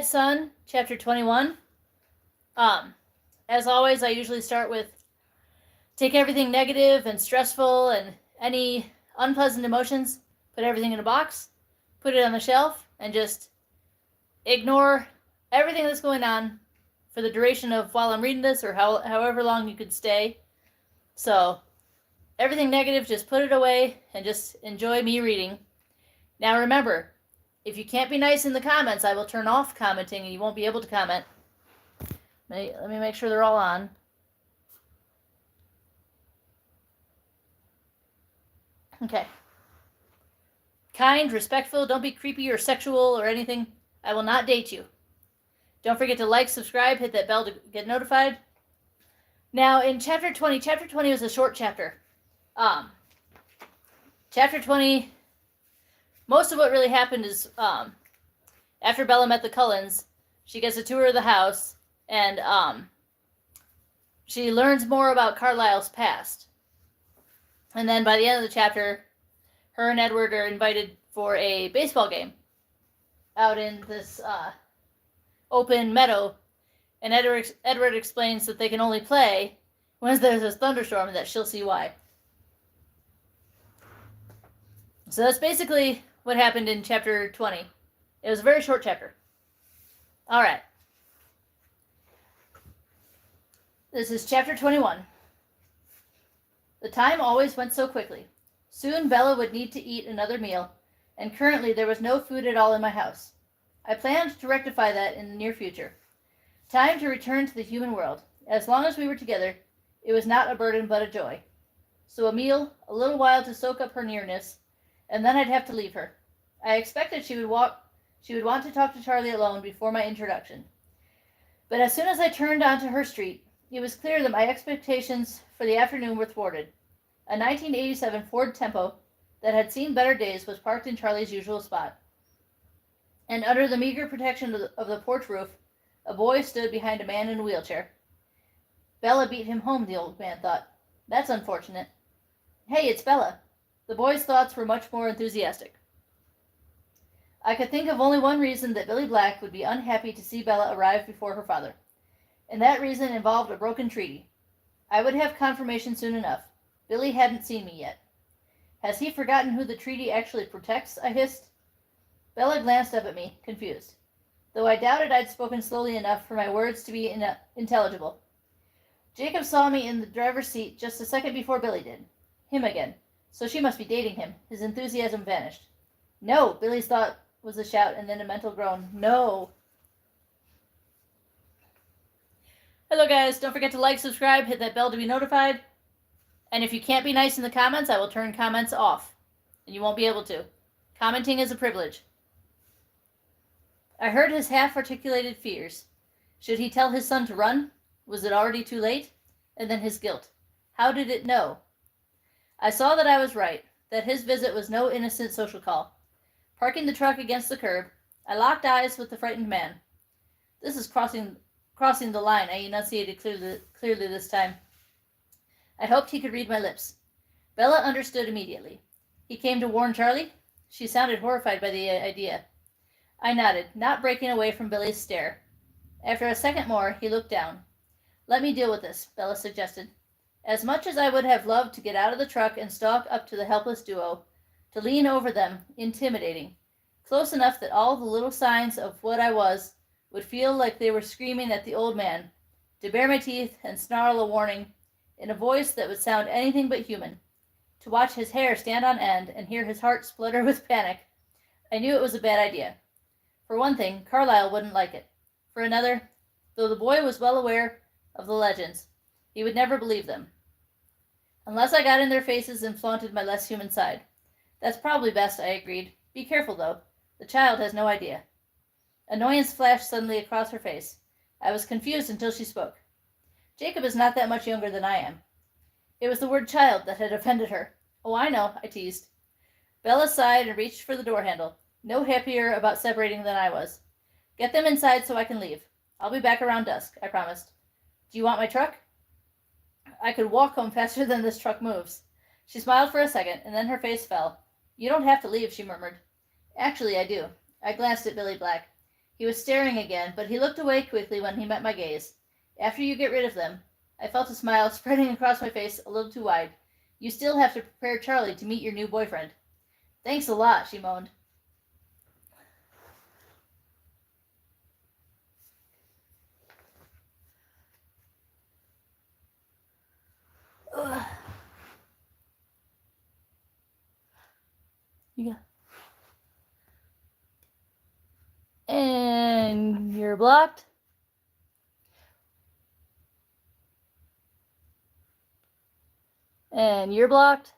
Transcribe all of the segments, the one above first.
Son, chapter 21. As always, I usually start with take everything negative and stressful and any unpleasant emotions, put everything in a box, put it on the shelf, and just ignore everything that's going on for the duration of while I'm reading this or however long you could stay. So, everything negative, just put it away and just enjoy me reading. Now remember, if you can't be nice in the comments, I will turn off commenting and you won't be able to comment. Let me make sure they're all on. Okay. Kind, respectful, don't be creepy or sexual or anything. I will not date you. Don't forget to like, subscribe, hit that bell to get notified. Now, in chapter 20 was a short chapter. Chapter 20, most of what really happened is after Bella met the Cullens, she gets a tour of the house, and she learns more about Carlisle's past. And then by the end of the chapter, her and Edward are invited for a baseball game out in this open meadow. And Edward explains that they can only play when there's a thunderstorm and that she'll see why. So that's basically what happened in chapter 20. It was a very short chapter. Alright. This is chapter 21. The time always went so quickly. Soon Bella would need to eat another meal, and currently there was no food at all in my house. I planned to rectify that in the near future. Time to return to the human world. As long as we were together, it was not a burden but a joy. So a meal, a little while to soak up her nearness, and then I'd have to leave her. I expected she would want to talk to Charlie alone before my introduction. But as soon as I turned onto her street, it was clear that my expectations for the afternoon were thwarted. A 1987 Ford Tempo that had seen better days was parked in Charlie's usual spot. And under the meager protection of the porch roof, a boy stood behind a man in a wheelchair. Bella beat him home, the old man thought. That's unfortunate. Hey, it's Bella. The boy's thoughts were much more enthusiastic. I could think of only one reason that Billy Black would be unhappy to see Bella arrive before her father, and that reason involved a broken treaty. I would have confirmation soon enough. Billy hadn't seen me yet. Has he forgotten who the treaty actually protects? I hissed. Bella glanced up at me, confused, though I doubted I'd spoken slowly enough for my words to be intelligible. Jacob saw me in the driver's seat just a second before Billy did. Him again. So she must be dating him. His enthusiasm vanished. No, Billy's thought was a shout and then a mental groan. No. Hello guys, don't forget to like, subscribe, hit that bell to be notified. And if you can't be nice in the comments, I will turn comments off. And you won't be able to. Commenting is a privilege. I heard his half-articulated fears. Should he tell his son to run? Was it already too late? And then his guilt. How did it know? I saw that I was right, that his visit was no innocent social call. Parking the truck against the curb, I locked eyes with the frightened man. This is crossing the line, I enunciated clearly this time. I hoped he could read my lips. Bella understood immediately. He came to warn Charlie? She sounded horrified by the idea. I nodded, not breaking away from Billy's stare. After a second more, he looked down. Let me deal with this, Bella suggested. As much as I would have loved to get out of the truck and stalk up to the helpless duo, to lean over them, intimidating, close enough that all the little signs of what I was would feel like they were screaming at the old man, to bare my teeth and snarl a warning, in a voice that would sound anything but human, to watch his hair stand on end and hear his heart splutter with panic, I knew it was a bad idea. For one thing, Carlisle wouldn't like it. For another, though the boy was well aware of the legends, he would never believe them. Unless I got in their faces and flaunted my less human side. That's probably best, I agreed. Be careful, though. The child has no idea. Annoyance flashed suddenly across her face. I was confused until she spoke. Jacob is not that much younger than I am. It was the word child that had offended her. Oh, I know, I teased. Bella sighed and reached for the door handle, no happier about separating than I was. Get them inside so I can leave. I'll be back around dusk, I promised. Do you want my truck? I could walk home faster than this truck moves. She smiled for a second, and then her face fell. You don't have to leave, she murmured. Actually, I do. I glanced at Billy Black. He was staring again, but he looked away quickly when he met my gaze. After you get rid of them, I felt a smile spreading across my face a little too wide. You still have to prepare Charlie to meet your new boyfriend. Thanks a lot, she moaned. Ugh. Yeah. And you're blocked. And you're blocked.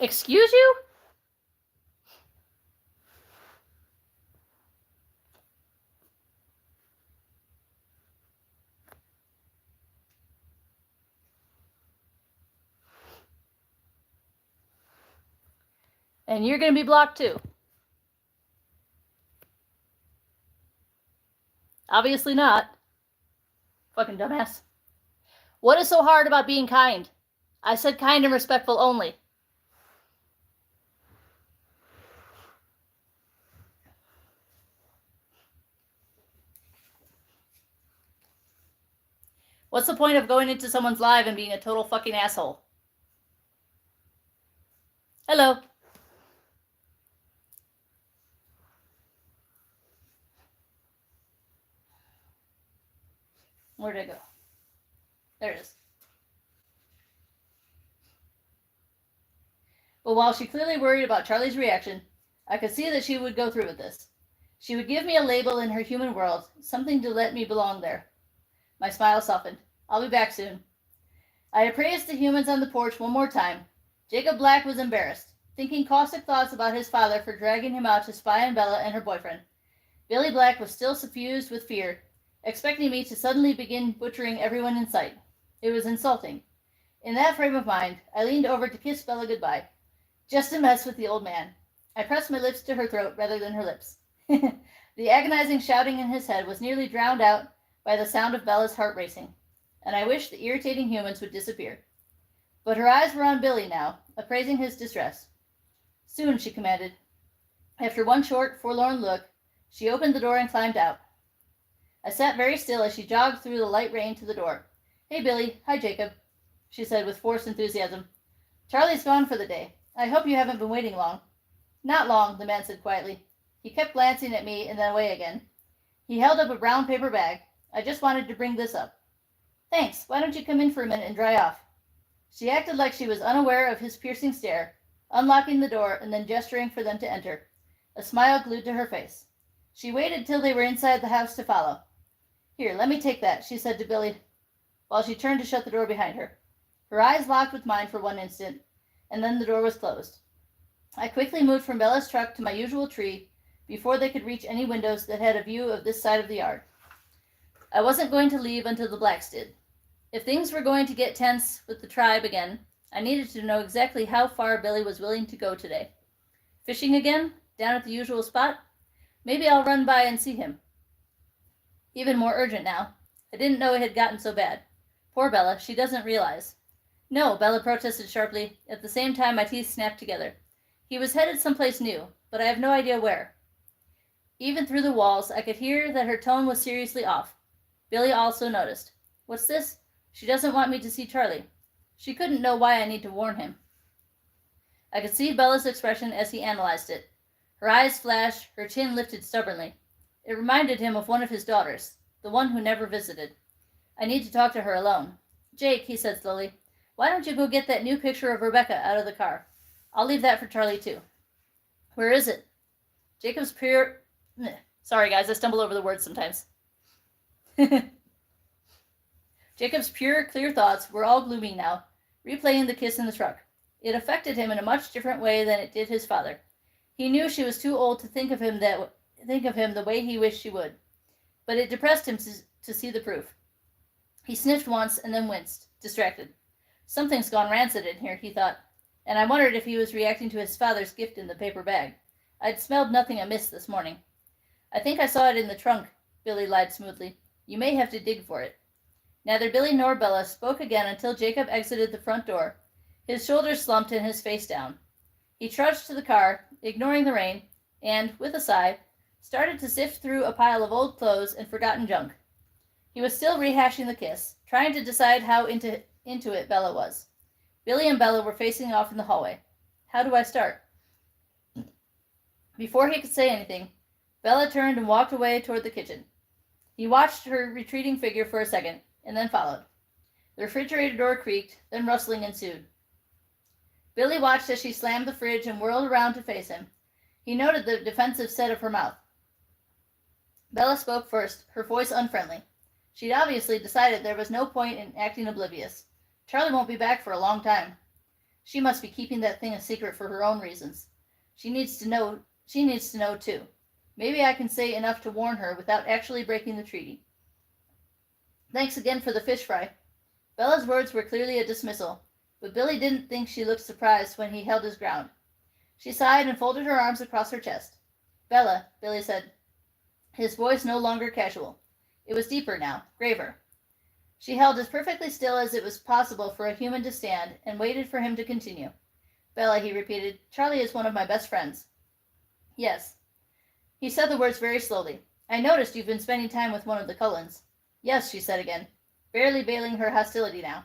Excuse you? And you're going to be blocked too. Obviously not. Fucking dumbass. What is so hard about being kind? I said kind and respectful only. What's the point of going into someone's live and being a total fucking asshole? Hello. Where'd it go? There it is. But while she clearly worried about Charlie's reaction, I could see that she would go through with this. She would give me a label in her human world, something to let me belong there. My smile softened. I'll be back soon. I appraised the humans on the porch one more time. Jacob Black was embarrassed, thinking caustic thoughts about his father for dragging him out to spy on Bella and her boyfriend. Billy Black was still suffused with fear, expecting me to suddenly begin butchering everyone in sight. It was insulting. In that frame of mind, I leaned over to kiss Bella goodbye. Just to mess with the old man. I pressed my lips to her throat rather than her lips. The agonizing shouting in his head was nearly drowned out by the sound of Bella's heart racing, and I wished the irritating humans would disappear. But her eyes were on Billy now, appraising his distress. Soon, she commanded. After one short, forlorn look, she opened the door and climbed out. I sat very still as she jogged through the light rain to the door. Hey, Billy. Hi, Jacob, she said with forced enthusiasm. Charlie's gone for the day. I hope you haven't been waiting long. Not long, the man said quietly. He kept glancing at me and then away again. He held up a brown paper bag. I just wanted to bring this up. Thanks. Why don't you come in for a minute and dry off? She acted like she was unaware of his piercing stare, unlocking the door and then gesturing for them to enter, a smile glued to her face. She waited till they were inside the house to follow. Here, let me take that, she said to Billy, while she turned to shut the door behind her. Her eyes locked with mine for one instant, and then the door was closed. I quickly moved from Bella's truck to my usual tree before they could reach any windows that had a view of this side of the yard. I wasn't going to leave until the Blacks did. If things were going to get tense with the tribe again, I needed to know exactly how far Billy was willing to go today. Fishing again? Down at the usual spot? Maybe I'll run by and see him. Even more urgent now. I didn't know it had gotten so bad. Poor Bella, she doesn't realize. No, Bella protested sharply. At the same time, my teeth snapped together. He was headed someplace new, but I have no idea where. Even through the walls, I could hear that her tone was seriously off. Billy also noticed. What's this? She doesn't want me to see Charlie. She couldn't know why I need to warn him. I could see Bella's expression as he analyzed it. Her eyes flashed, her chin lifted stubbornly. It reminded him of one of his daughters, the one who never visited. I need to talk to her alone. Jake, he said slowly, why don't you go get that new picture of Rebecca out of the car? I'll leave that for Charlie too. Where is it? Jacob's pure... Sorry guys, I stumble over the words sometimes. Jacob's pure, clear thoughts were all gloomy now, replaying the kiss in the truck. It affected him in a much different way than it did his father. He knew she was too old to think of him the way he wished she would, but it depressed him to see the proof. He sniffed once and then winced, distracted. Something's gone rancid in here, he thought, and I wondered if he was reacting to his father's gift in the paper bag. I'd smelled nothing amiss this morning. I think I saw it in the trunk, Billy lied smoothly. You may have to dig for it. Neither Billy nor Bella spoke again until Jacob exited the front door, his shoulders slumped and his face down. He trudged to the car, ignoring the rain, and, with a sigh, started to sift through a pile of old clothes and forgotten junk. He was still rehashing the kiss, trying to decide how into it Bella was. Billy and Bella were facing off in the hallway. How do I start? Before he could say anything, Bella turned and walked away toward the kitchen. He watched her retreating figure for a second, and then followed. The refrigerator door creaked, then rustling ensued. Billy watched as she slammed the fridge and whirled around to face him. He noted the defensive set of her mouth. Bella spoke first, her voice unfriendly. She'd obviously decided there was no point in acting oblivious. Charlie won't be back for a long time. She must be keeping that thing a secret for her own reasons. She needs to know too. Maybe I can say enough to warn her without actually breaking the treaty. Thanks again for the fish fry. Bella's words were clearly a dismissal, but Billy didn't think she looked surprised when he held his ground. She sighed and folded her arms across her chest. Bella, Billy said, his voice no longer casual. It was deeper now, graver. She held as perfectly still as it was possible for a human to stand and waited for him to continue. Bella, he repeated, Charlie is one of my best friends. Yes. He said the words very slowly. I noticed you've been spending time with one of the Cullens. Yes, she said again, barely veiling her hostility now.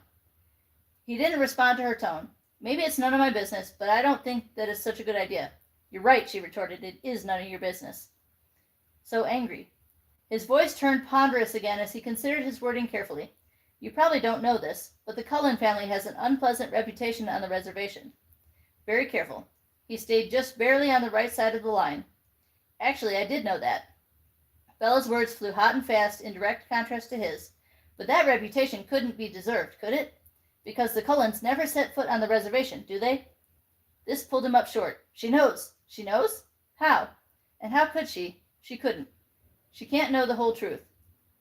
He didn't respond to her tone. Maybe it's none of my business, but I don't think that it's such a good idea. You're right, she retorted. It is none of your business. So angry. His voice turned ponderous again as he considered his wording carefully. You probably don't know this, but the Cullen family has an unpleasant reputation on the reservation. Very careful. He stayed just barely on the right side of the line. Actually, I did know that. Bella's words flew hot and fast in direct contrast to his, but that reputation couldn't be deserved, could it? Because the Cullens never set foot on the reservation, do they? This pulled him up short. She knows. She knows? How? And how could she? She couldn't. She can't know the whole truth.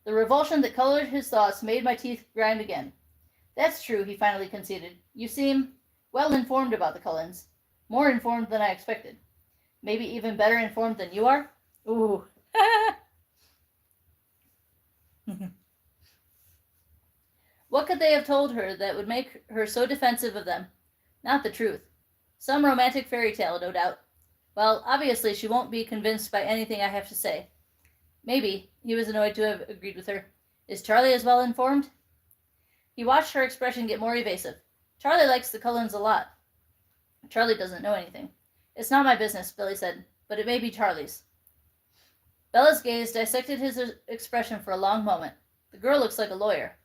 The revulsion that colored his thoughts made my teeth grind again. That's true, he finally conceded. You seem well informed about the Cullens. More informed than I expected. Maybe even better informed than you are? Ooh. What could they have told her that would make her so defensive of them? Not the truth. Some romantic fairy tale, no doubt. Well, obviously she won't be convinced by anything I have to say. Maybe, he was annoyed to have agreed with her. Is Charlie as well informed? He watched her expression get more evasive. Charlie likes the Cullens a lot. Charlie doesn't know anything. It's not my business, Billy said, but it may be Charlie's. Bella's gaze dissected his expression for a long moment. The girl looks like a lawyer.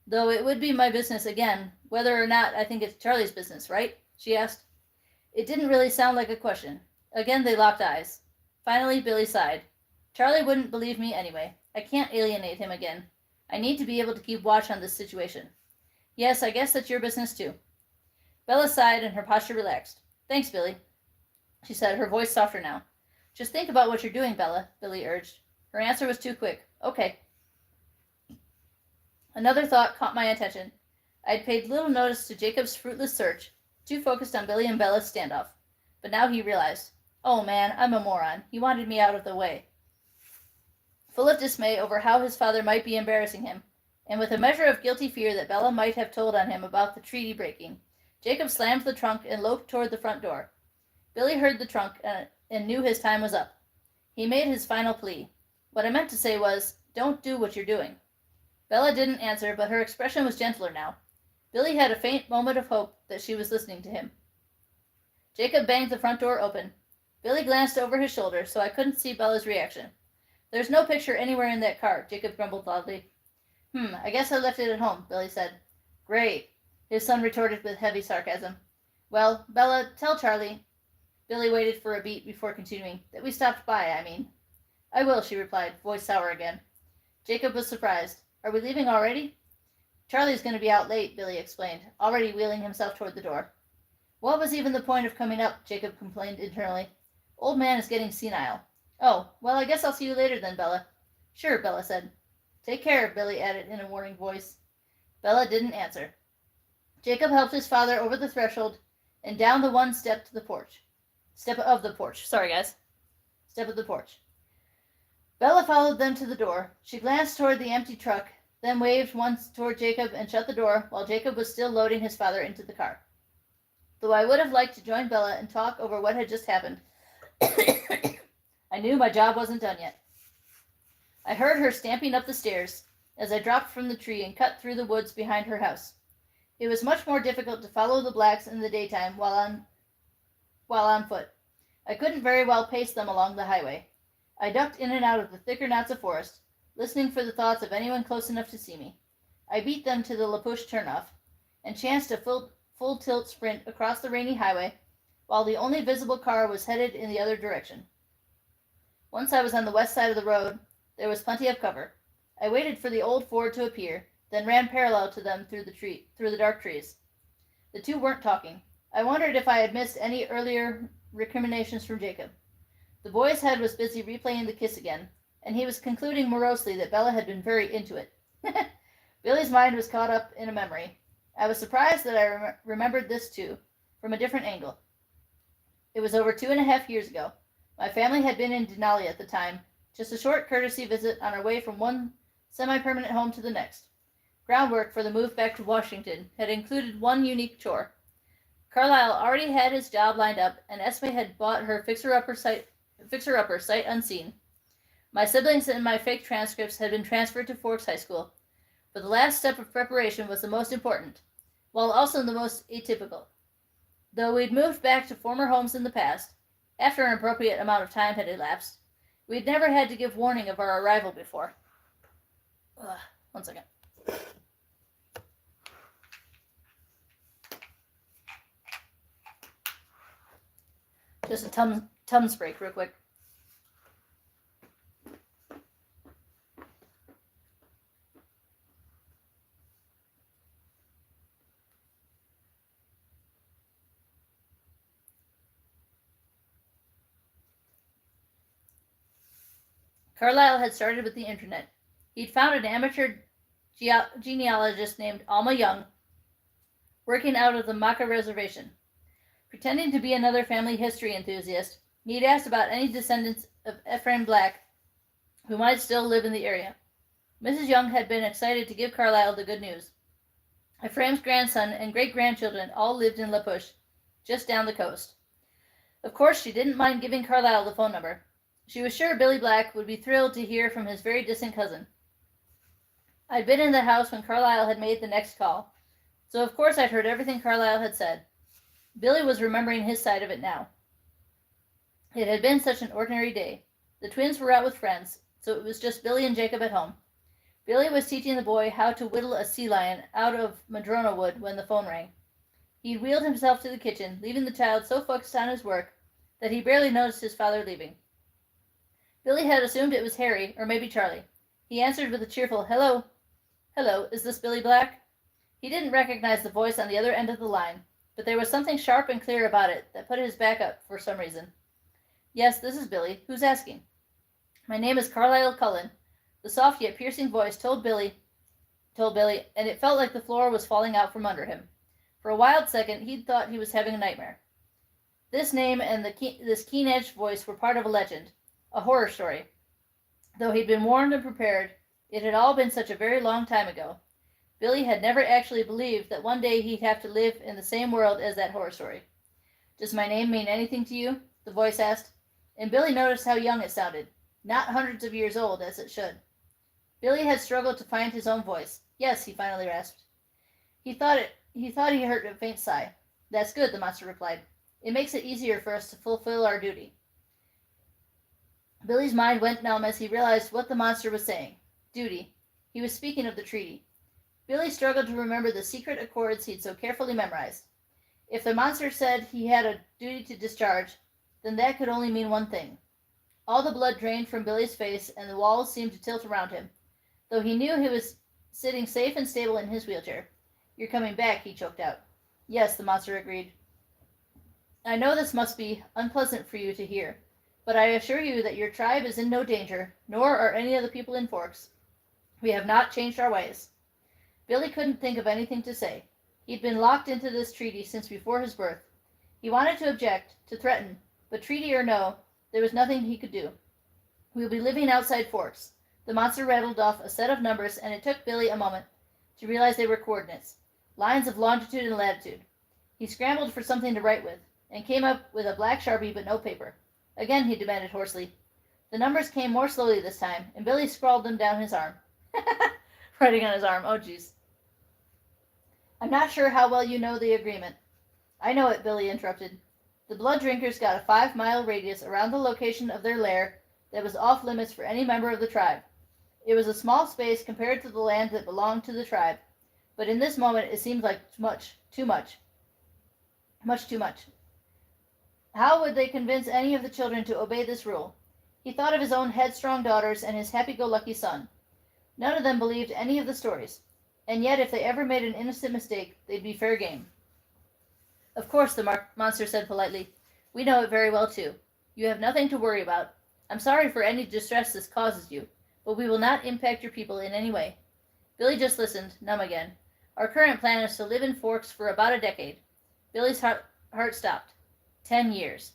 Though it would be my business again, whether or not I think it's Charlie's business, right? She asked. It didn't really sound like a question. Again they locked eyes. Finally, Billy sighed. Charlie wouldn't believe me anyway. I can't alienate him again. I need to be able to keep watch on this situation. Yes, I guess that's your business too. Bella sighed and her posture relaxed. Thanks, Billy, she said, her voice softer now. Just think about what you're doing, Bella, Billy urged. Her answer was too quick. Okay. Another thought caught my attention. I'd paid little notice to Jacob's fruitless search, too focused on Billy and Bella's standoff. But now he realized, oh man, I'm a moron. He wanted me out of the way. Full of dismay over how his father might be embarrassing him, and with a measure of guilty fear that Bella might have told on him about the treaty breaking, Jacob slammed the trunk and loped toward the front door. Billy heard the trunk and knew his time was up. He made his final plea. What I meant to say was, don't do what you're doing. Bella didn't answer, but her expression was gentler now. Billy had a faint moment of hope that she was listening to him. Jacob banged the front door open. Billy glanced over his shoulder, so I couldn't see Bella's reaction. There's no picture anywhere in that car, Jacob grumbled loudly. I guess I left it at home, Billy said. Great, his son retorted with heavy sarcasm. Well, Bella, tell Charlie. Billy waited for a beat before continuing. That we stopped by, I mean. I will, she replied, voice sour again. Jacob was surprised. Are we leaving already? Charlie's going to be out late, Billy explained, already wheeling himself toward the door. What was even the point of coming up, Jacob complained internally. Old man is getting senile. Oh, well, I guess I'll see you later then, Bella. Sure, Bella said. Take care, Billy added in a warning voice. Bella didn't answer. Jacob helped his father over the threshold and down the one step to the porch. Step of the porch. Sorry, guys. Step of the porch. Bella followed them to the door. She glanced toward the empty truck, then waved once toward Jacob and shut the door while Jacob was still loading his father into the car. Though I would have liked to join Bella and talk over what had just happened, I knew my job wasn't done yet. I heard her stamping up the stairs as I dropped from the tree and cut through the woods behind her house. It was much more difficult to follow the blacks in the daytime while on foot. I couldn't very well pace them along the highway. I ducked in and out of the thicker knots of forest, listening for the thoughts of anyone close enough to see me. I beat them to the La Push turnoff, and chanced a full tilt sprint across the rainy highway, while the only visible car was headed in the other direction. Once I was on the west side of the road, there was plenty of cover. I waited for the old Ford to appear, then ran parallel to them through the dark trees. The two weren't talking. I wondered if I had missed any earlier recriminations from Jacob. The boy's head was busy replaying the kiss again, and he was concluding morosely that Bella had been very into it. Billy's mind was caught up in a memory. I was surprised that I remembered this too, from a different angle. It was over 2.5 years ago. My family had been in Denali at the time, just a short courtesy visit on our way from one semi-permanent home to the next. Groundwork for the move back to Washington had included one unique chore. Carlisle already had his job lined up, and Esme had bought her fixer-upper sight unseen. My siblings and my fake transcripts had been transferred to Forks High School, but the last step of preparation was the most important, while also the most atypical. Though we'd moved back to former homes in the past, after an appropriate amount of time had elapsed, we'd never had to give warning of our arrival before. One second. Just a Tums break real quick. Carlisle had started with the internet. He'd found an amateur genealogist named Alma Young working out of the Maca Reservation. Pretending to be another family history enthusiast, he'd asked about any descendants of Ephraim Black who might still live in the area. Mrs. Young had been excited to give Carlisle the good news. Ephraim's grandson and great-grandchildren all lived in La Push, just down the coast. Of course, she didn't mind giving Carlisle the phone number. She was sure Billy Black would be thrilled to hear from his very distant cousin. I'd been in the house when Carlisle had made the next call, so of course I'd heard everything Carlisle had said. Billy was remembering his side of it now. It had been such an ordinary day. The twins were out with friends, so it was just Billy and Jacob at home. Billy was teaching the boy how to whittle a sea lion out of madrona wood when the phone rang. He wheeled himself to the kitchen, leaving the child so focused on his work that he barely noticed his father leaving. Billy had assumed it was Harry, or maybe Charlie. He answered with a cheerful, "Hello." "Hello, is this Billy Black?" He didn't recognize the voice on the other end of the line, but there was something sharp and clear about it that put his back up for some reason. "Yes, this is Billy. Who's asking?" "My name is Carlisle Cullen." The soft yet piercing voice told Billy, and it felt like the floor was falling out from under him. For a wild second, he'd thought he was having a nightmare. This name and this keen-edged voice were part of a legend, a horror story. Though he'd been warned and prepared, it had all been such a very long time ago. Billy had never actually believed that one day he'd have to live in the same world as that horror story. "Does my name mean anything to you?" the voice asked, and Billy noticed how young it sounded, not hundreds of years old as it should. Billy had struggled to find his own voice. "Yes," he finally rasped. He thought he heard a faint sigh. "That's good," the monster replied. "It makes it easier for us to fulfill our duty." Billy's mind went numb as he realized what the monster was saying. Duty. He was speaking of the treaty. Billy struggled to remember the secret accords he'd so carefully memorized. If the monster said he had a duty to discharge, then that could only mean one thing. All the blood drained from Billy's face, and the walls seemed to tilt around him, though he knew he was sitting safe and stable in his wheelchair. "You're coming back," he choked out. "Yes," the monster agreed. "I know this must be unpleasant for you to hear, but I assure you that your tribe is in no danger, nor are any of the people in Forks. We have not changed our ways." Billy couldn't think of anything to say. He'd been locked into this treaty since before his birth. He wanted to object, to threaten, but treaty or no, there was nothing he could do. "We'll be living outside Forks. The monster rattled off a set of numbers, and it took Billy a moment to realize they were coordinates, lines of longitude and latitude. He scrambled for something to write with, and came up with a black Sharpie but no paper. Again he demanded hoarsely. The numbers came more slowly this time, and Billy scrawled them down his arm. Writing on his arm, oh jeez. I'm not sure how well you know the agreement. I know it, Billy interrupted. The blood drinkers got a 5-mile radius around the location of their lair that was off limits for any member of the tribe. It was a small space compared to the land that belonged to the tribe, but in this moment it seemed like too much. Much too much. How would they convince any of the children to obey this rule? He thought of his own headstrong daughters and his happy-go-lucky son. None of them believed any of the stories, and yet if they ever made an innocent mistake, they'd be fair game. Of course, the monster said politely. We know it very well, too. You have nothing to worry about. I'm sorry for any distress this causes you, but we will not impact your people in any way. Billy just listened, numb again. Our current plan is to live in Forks for about a decade. Billy's heart stopped. 10 years.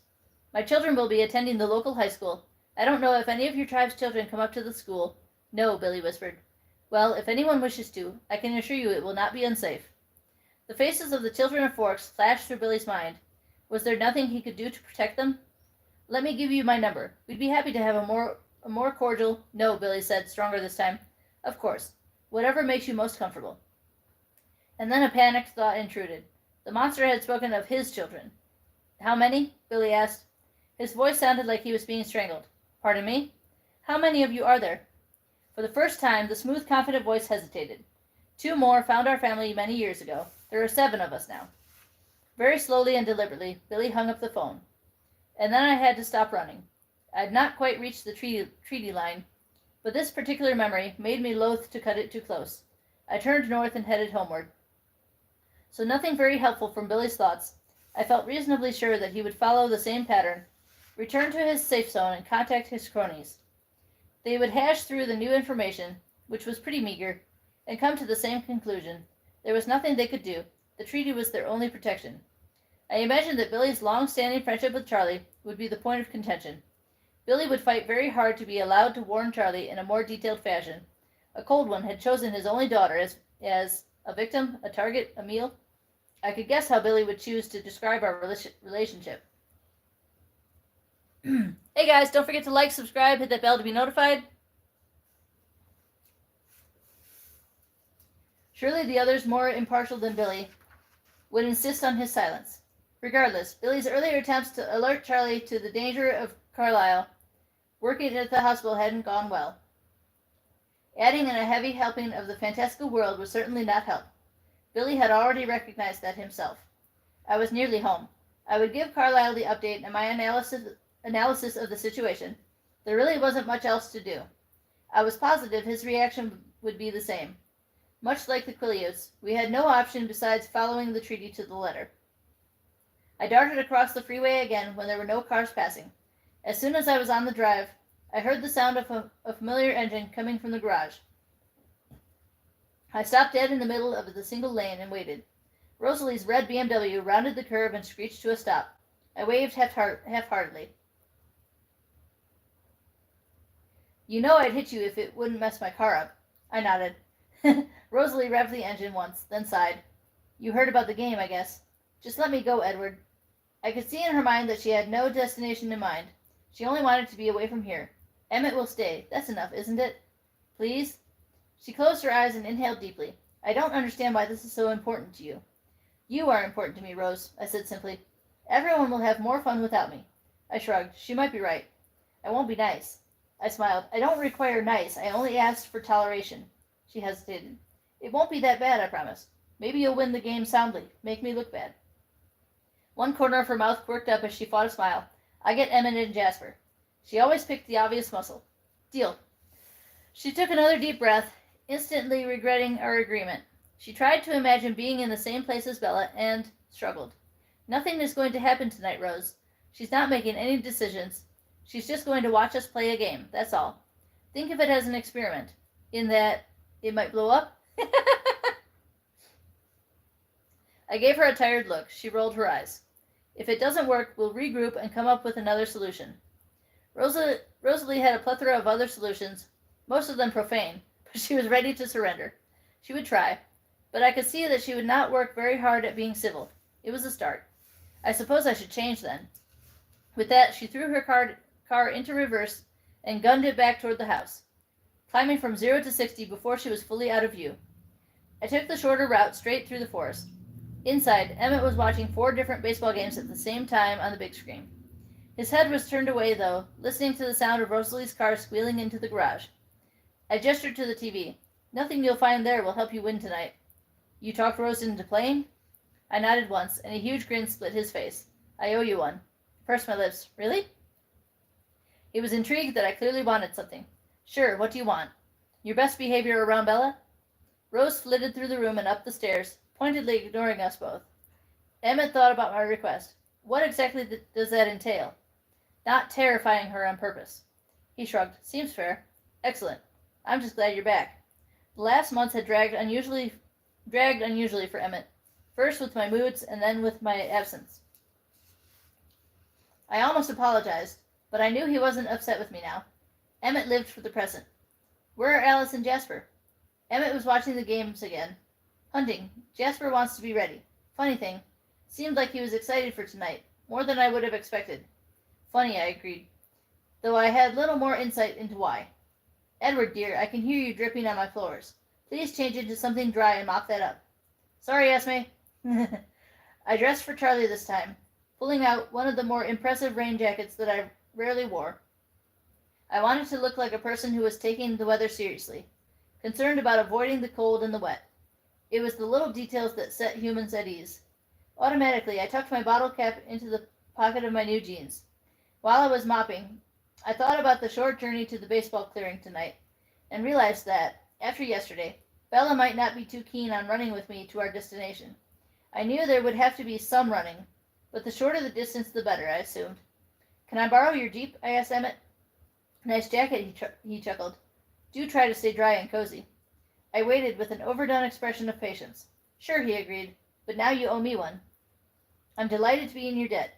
My children will be attending the local high school. I don't know if any of your tribe's children come up to the school. No, Billy whispered. Well, if anyone wishes to, I can assure you it will not be unsafe. The faces of the children of Forks flashed through Billy's mind. Was there nothing he could do to protect them? Let me give you my number. We'd be happy to have a more cordial... No, Billy said, stronger this time. Of course. Whatever makes you most comfortable. And then a panicked thought intruded. The monster had spoken of his children. How many? Billy asked. His voice sounded like he was being strangled. Pardon me? How many of you are there? For the first time, the smooth, confident voice hesitated. 2 more found our family many years ago. There are 7 of us now. Very slowly and deliberately, Billy hung up the phone. And then I had to stop running. I had not quite reached the treaty line, but this particular memory made me loath to cut it too close. I turned north and headed homeward. So nothing very helpful from Billy's thoughts. I felt reasonably sure that he would follow the same pattern, return to his safe zone and contact his cronies. They would hash through the new information, which was pretty meager, and come to the same conclusion. There was nothing they could do. The treaty was their only protection. I imagined that Billy's long-standing friendship with Charlie would be the point of contention. Billy would fight very hard to be allowed to warn Charlie in a more detailed fashion. A cold one had chosen his only daughter as a victim, a target, a meal. I could guess how Billy would choose to describe our relationship. Hey guys, don't forget to like, subscribe, hit that bell to be notified. Surely the others, more impartial than Billy, would insist on his silence. Regardless, Billy's earlier attempts to alert Charlie to the danger of Carlisle working at the hospital hadn't gone well. Adding in a heavy helping of the fantastical world would certainly not help. Billy had already recognized that himself. I was nearly home. I would give Carlisle the update and my analysis of the situation. There really wasn't much else to do. I was positive his reaction would be the same. Much like the Quileutes, we had no option besides following the treaty to the letter. I darted across the freeway again when there were no cars passing. As soon as I was on the drive, I heard the sound of a familiar engine coming from the garage. I stopped dead in the middle of the single lane and waited. Rosalie's red BMW rounded the curve and screeched to a stop. I waved half-heartedly. You know I'd hit you if it wouldn't mess my car up. I nodded. Rosalie revved the engine once, then sighed. You heard about the game, I guess. Just let me go, Edward. I could see in her mind that she had no destination in mind. She only wanted to be away from here. Emmett will stay. That's enough, isn't it? Please? She closed her eyes and inhaled deeply. I don't understand why this is so important to you. You are important to me, Rose, I said simply. Everyone will have more fun without me. I shrugged. She might be right. I won't be nice. I smiled. I don't require nice. I only asked for toleration. She hesitated. It won't be that bad, I promise. Maybe you'll win the game soundly. Make me look bad. One corner of her mouth quirked up as she fought a smile. I get Emmett and Jasper. She always picked the obvious muscle. Deal. She took another deep breath, instantly regretting our agreement. She tried to imagine being in the same place as Bella and struggled. Nothing is going to happen tonight, Rose. She's not making any decisions. She's just going to watch us play a game, that's all. Think of it as an experiment, in that it might blow up. I gave her a tired look. She rolled her eyes. If it doesn't work, we'll regroup and come up with another solution. Rosalie had a plethora of other solutions, most of them profane, but she was ready to surrender. She would try, but I could see that she would not work very hard at being civil. It was a start. I suppose I should change then. With that, she threw her car into reverse and gunned it back toward the house, climbing from 0 to 60 before she was fully out of view. I took the shorter route straight through the forest. Inside, Emmett was watching 4 different baseball games at the same time on the big screen. His head was turned away, though, listening to the sound of Rosalie's car squealing into the garage. I gestured to the TV. Nothing you'll find there will help you win tonight. You talked Rose into playing? I nodded once, and a huge grin split his face. I owe you one. Pursed my lips. Really? He was intrigued that I clearly wanted something. Sure, what do you want? Your best behavior around Bella? Rose flitted through the room and up the stairs, pointedly ignoring us both. Emmett thought about my request. What exactly does that entail? Not terrifying her on purpose. He shrugged. Seems fair. Excellent. I'm just glad you're back. The last months had dragged unusually for Emmett, first with my moods and then with my absence. I almost apologized, but I knew he wasn't upset with me now. Emmett lived for the present. Where are Alice and Jasper? Emmett was watching the games again. Hunting. Jasper wants to be ready. Funny thing. Seemed like he was excited for tonight, more than I would have expected. Funny, I agreed, though I had little more insight into why. Edward, dear, I can hear you dripping on my floors. Please change into something dry and mop that up. Sorry, Esme. I dressed for Charlie this time, pulling out one of the more impressive rain jackets that I rarely wore. I wanted to look like a person who was taking the weather seriously, concerned about avoiding the cold and the wet. It was the little details that set humans at ease. Automatically, I tucked my bottle cap into the pocket of my new jeans. While I was mopping, I thought about the short journey to the baseball clearing tonight, and realized that, after yesterday, Bella might not be too keen on running with me to our destination. I knew there would have to be some running, but the shorter the distance the better, I assumed. Can I borrow your Jeep? I asked Emmett. Nice jacket, he chuckled. Do try to stay dry and cozy. I waited with an overdone expression of patience. Sure, he agreed, but now you owe me one. I'm delighted to be in your debt.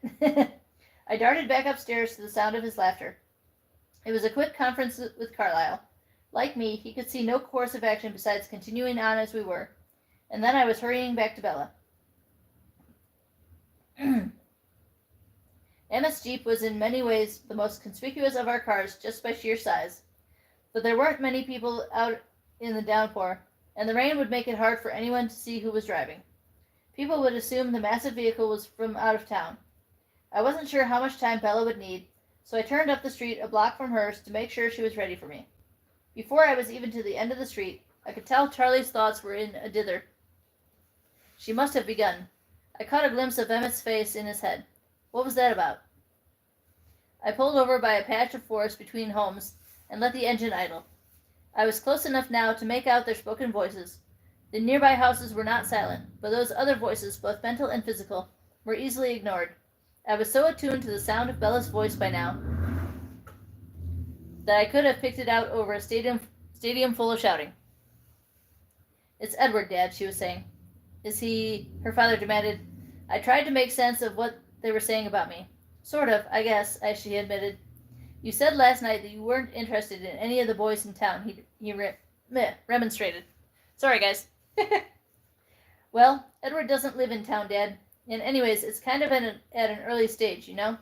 I darted back upstairs to the sound of his laughter. It was a quick conference with Carlyle. Like me, he could see no course of action besides continuing on as we were, and then I was hurrying back to Bella. Emma's Jeep was in many ways the most conspicuous of our cars just by sheer size, but there weren't many people out in the downpour, and the rain would make it hard for anyone to see who was driving. People would assume the massive vehicle was from out of town. I wasn't sure how much time Bella would need, so I turned up the street a block from hers to make sure she was ready for me. Before I was even to the end of the street, I could tell Charlie's thoughts were in a dither. She must have begun. I caught a glimpse of Emmett's face in his head. What was that about? I pulled over by a patch of forest between homes and let the engine idle. I was close enough now to make out their spoken voices. The nearby houses were not silent, but those other voices, both mental and physical, were easily ignored. I was so attuned to the sound of Bella's voice by now that I could have picked it out over a stadium full of shouting. It's Edward, Dad, she was saying. Is he? Her father demanded. I tried to make sense of what they were saying about me. Sort of, I guess, as she admitted. You said last night that you weren't interested in any of the boys in town, he remonstrated. Sorry, guys. Well, Edward doesn't live in town, Dad. And anyways, it's kind of at an early stage, you know?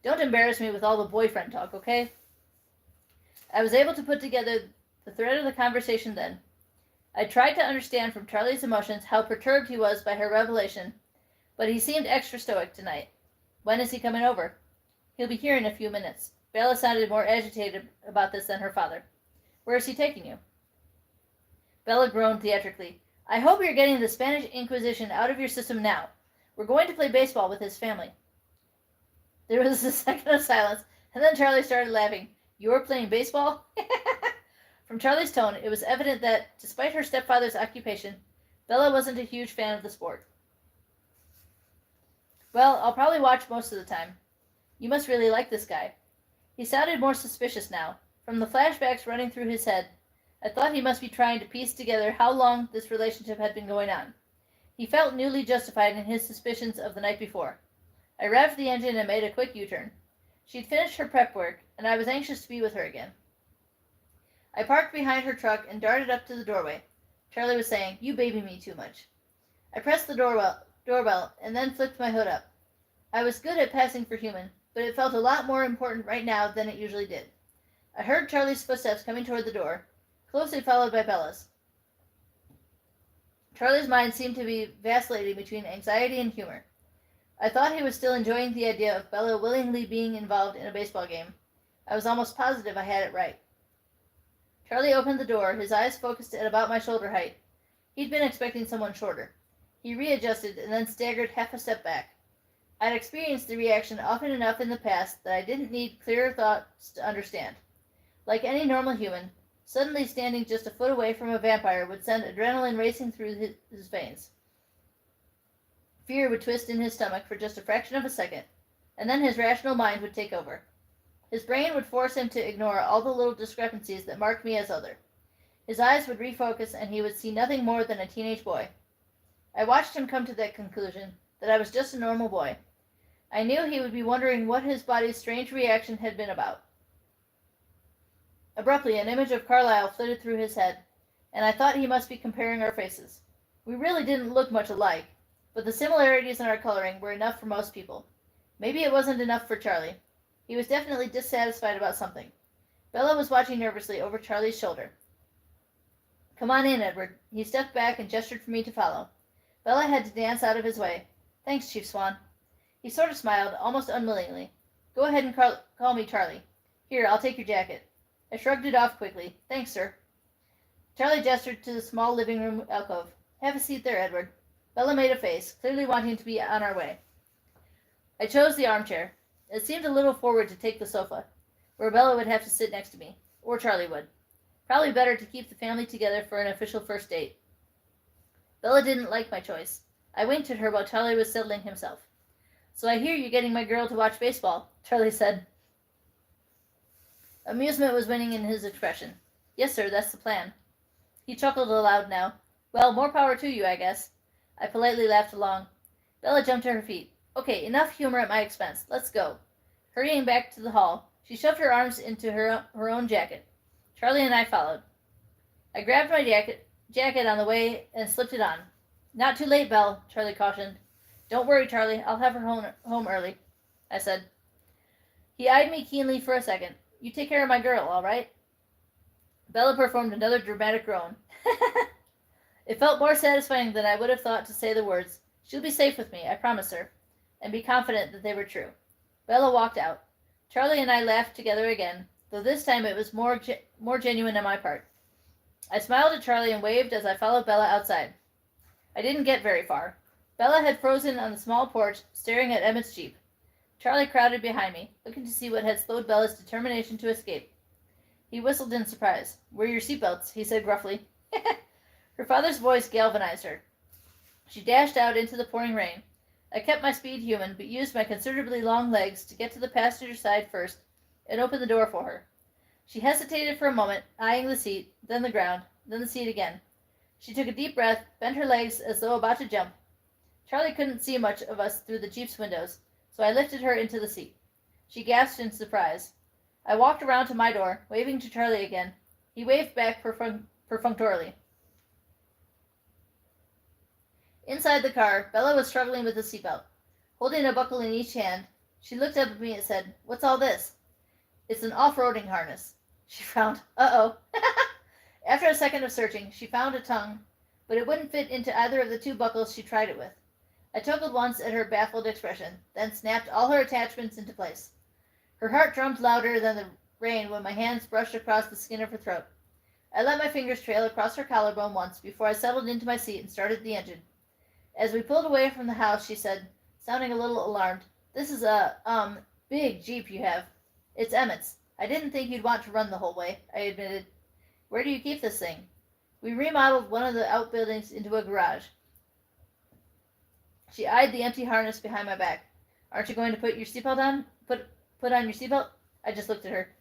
Don't embarrass me with all the boyfriend talk, okay? I was able to put together the thread of the conversation then. I tried to understand from Charlie's emotions how perturbed he was by her revelation, but he seemed extra stoic tonight. When is he coming over? He'll be here in a few minutes. Bella sounded more agitated about this than her father. Where is he taking you? Bella groaned theatrically. I hope you're getting the Spanish Inquisition out of your system now. We're going to play baseball with his family. There was a second of silence, and then Charlie started laughing. You're playing baseball? From Charlie's tone, it was evident that, despite her stepfather's occupation, Bella wasn't a huge fan of the sport. Well, I'll probably watch most of the time. You must really like this guy. He sounded more suspicious now. From the flashbacks running through his head, I thought he must be trying to piece together how long this relationship had been going on. He felt newly justified in his suspicions of the night before. I revved the engine and made a quick U-turn. She'd finished her prep work, and I was anxious to be with her again. I parked behind her truck and darted up to the doorway. Charlie was saying, "You baby me too much." I pressed the doorbell and then flipped my hood up. I was good at passing for human, but it felt a lot more important right now than it usually did. I heard Charlie's footsteps coming toward the door, closely followed by Bella's. Charlie's mind seemed to be vacillating between anxiety and humor. I thought he was still enjoying the idea of Bella willingly being involved in a baseball game. I was almost positive I had it right. Charlie opened the door, his eyes focused at about my shoulder height. He'd been expecting someone shorter. He readjusted and then staggered half a step back. I'd experienced the reaction often enough in the past that I didn't need clearer thoughts to understand. Like any normal human, suddenly standing just a foot away from a vampire would send adrenaline racing through his veins. Fear would twist in his stomach for just a fraction of a second, and then his rational mind would take over. His brain would force him to ignore all the little discrepancies that marked me as other. His eyes would refocus and he would see nothing more than a teenage boy. I watched him come to that conclusion, that I was just a normal boy. I knew he would be wondering what his body's strange reaction had been about. Abruptly, an image of Carlyle flitted through his head, and I thought he must be comparing our faces. We really didn't look much alike, but the similarities in our coloring were enough for most people. Maybe it wasn't enough for Charlie. He was definitely dissatisfied about something. Bella was watching nervously over Charlie's shoulder. "Come on in, Edward." He stepped back and gestured for me to follow. Bella had to dance out of his way. "Thanks, Chief Swan." He sort of smiled, almost unwillingly. "Go ahead and call me Charlie. Here, I'll take your jacket." I shrugged it off quickly. "Thanks, sir." Charlie gestured to the small living room alcove. "Have a seat there, Edward." Bella made a face, clearly wanting to be on our way. I chose the armchair. It seemed a little forward to take the sofa, where Bella would have to sit next to me, or Charlie would. Probably better to keep the family together for an official first date. Bella didn't like my choice. I winked at her while Charlie was settling himself. "So I hear you're getting my girl to watch baseball," Charlie said. Amusement was winning in his expression. "Yes, sir, that's the plan." He chuckled aloud now. "Well, more power to you, I guess." I politely laughed along. Bella jumped to her feet. "Okay, enough humor at my expense. Let's go." Hurrying back to the hall, she shoved her arms into her own jacket. Charlie and I followed. I grabbed my jacket on the way and slipped it on. "Not too late, Belle," Charlie cautioned. "Don't worry, Charlie. I'll have her home early," I said. He eyed me keenly for a second. "You take care of my girl, all right?" Bella performed another dramatic groan. It felt more satisfying than I would have thought to say the words, "She'll be safe with me, I promise her," and be confident that they were true. Bella walked out. Charlie and I laughed together again, though this time it was more genuine on my part. I smiled at Charlie and waved as I followed Bella outside. I didn't get very far. Bella had frozen on the small porch, staring at Emmett's Jeep. Charlie crowded behind me, looking to see what had slowed Bella's determination to escape. He whistled in surprise. "Wear your seatbelts," he said gruffly. Her father's voice galvanized her. She dashed out into the pouring rain. I kept my speed human, but used my considerably long legs to get to the passenger side first and open the door for her. She hesitated for a moment, eyeing the seat, then the ground, then the seat again. She took a deep breath, bent her legs as though about to jump. Charlie couldn't see much of us through the Jeep's windows, so I lifted her into the seat. She gasped in surprise. I walked around to my door, waving to Charlie again. He waved back perfunctorily. Inside the car, Bella was struggling with the seatbelt. Holding a buckle in each hand, she looked up at me and said, "What's all this?" "It's an off-roading harness." She frowned. "Uh-oh." After a second of searching, she found a tongue, but it wouldn't fit into either of the two buckles she tried it with. I chuckled once at her baffled expression, then snapped all her attachments into place. Her heart drummed louder than the rain when my hands brushed across the skin of her throat. I let my fingers trail across her collarbone once before I settled into my seat and started the engine. As we pulled away from the house, she said, sounding a little alarmed, "This is a, big Jeep you have." "It's Emmett's. I didn't think you'd want to run the whole way," I admitted. "Where do you keep this thing?" "We remodeled one of the outbuildings into a garage." She eyed the empty harness behind my back. "Aren't you going to put your seatbelt on? Put on your seatbelt?" I just looked at her.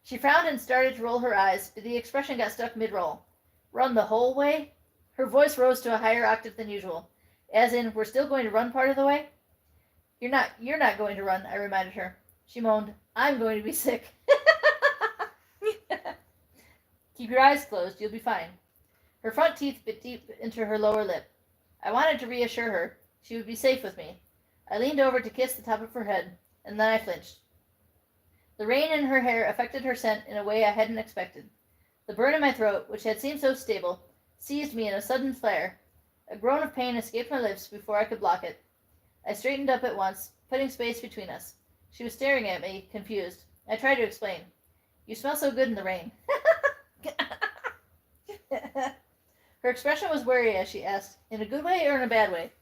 She frowned and started to roll her eyes, but the expression got stuck mid-roll. "Run the whole way?" Her voice rose to a higher octave than usual. "As in, we're still going to run part of the way?" You're not going to run," I reminded her. She moaned, "I'm going to be sick." Keep your eyes closed. You'll be fine. Her front teeth bit deep into her lower lip. I wanted to reassure her she would be safe with me. I leaned over to kiss the top of her head, and then I flinched. The rain in her hair affected her scent in a way I hadn't expected. The burn in my throat, which had seemed so stable, seized me in a sudden flare. A groan of pain escaped my lips before I could block it. I straightened up at once, putting space between us. She was staring at me, confused. I tried to explain. You smell so good in the rain. Her expression was wary as she asked, in a good way or in a bad way?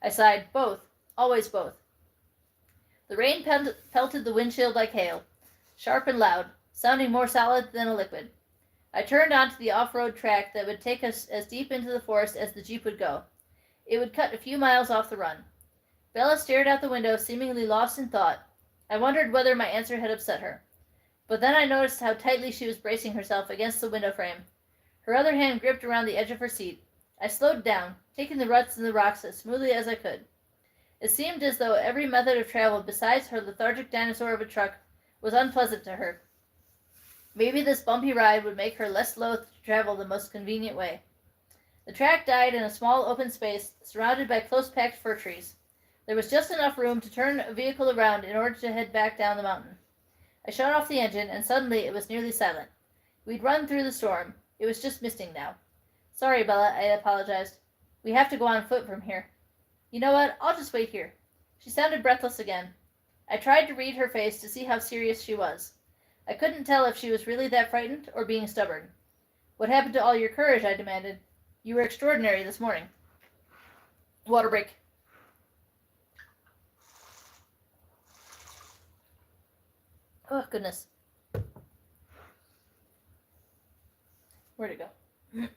I sighed. Both. Always both. The rain pelted the windshield like hail, sharp and loud, sounding more solid than a liquid. I turned onto the off-road track that would take us as deep into the forest as the Jeep would go. It would cut a few miles off the run. Bella stared out the window, seemingly lost in thought. I wondered whether my answer had upset her. But then I noticed how tightly she was bracing herself against the window frame. Her other hand gripped around the edge of her seat. I slowed down, taking the ruts and the rocks as smoothly as I could. It seemed as though every method of travel besides her lethargic dinosaur of a truck was unpleasant to her. Maybe this bumpy ride would make her less loath to travel the most convenient way. The track died in a small open space surrounded by close-packed fir trees. There was just enough room to turn a vehicle around in order to head back down the mountain. I shut off the engine, and suddenly it was nearly silent. We'd run through the storm. It was just misting now. Sorry, Bella, I apologized. We have to go on foot from here. You know what? I'll just wait here. She sounded breathless again. I tried to read her face to see how serious she was. I couldn't tell if she was really that frightened or being stubborn. What happened to all your courage? I demanded. You were extraordinary this morning. Water break. Oh, goodness. Where'd it go?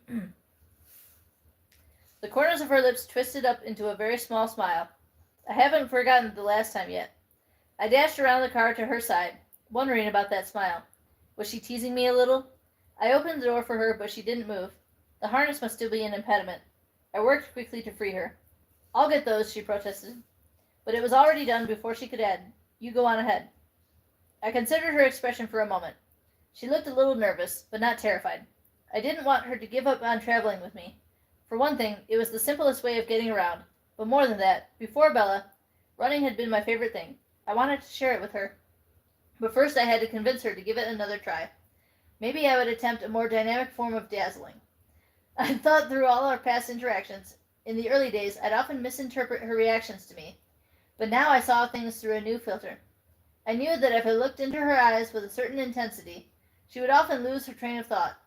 The corners of her lips twisted up into a very small smile. I haven't forgotten the last time yet. I dashed around the car to her side, wondering about that smile. Was she teasing me a little? I opened the door for her, but she didn't move. The harness must still be an impediment. I worked quickly to free her. I'll get those, she protested. But it was already done before she could add, You go on ahead. I considered her expression for a moment. She looked a little nervous, but not terrified. I didn't want her to give up on traveling with me. For one thing, it was the simplest way of getting around. But more than that, before Bella, running had been my favorite thing. I wanted to share it with her. But first I had to convince her to give it another try. Maybe I would attempt a more dynamic form of dazzling. I thought through all our past interactions. In the early days, I'd often misinterpret her reactions to me. But now I saw things through a new filter. I knew that if I looked into her eyes with a certain intensity, she would often lose her train of thought.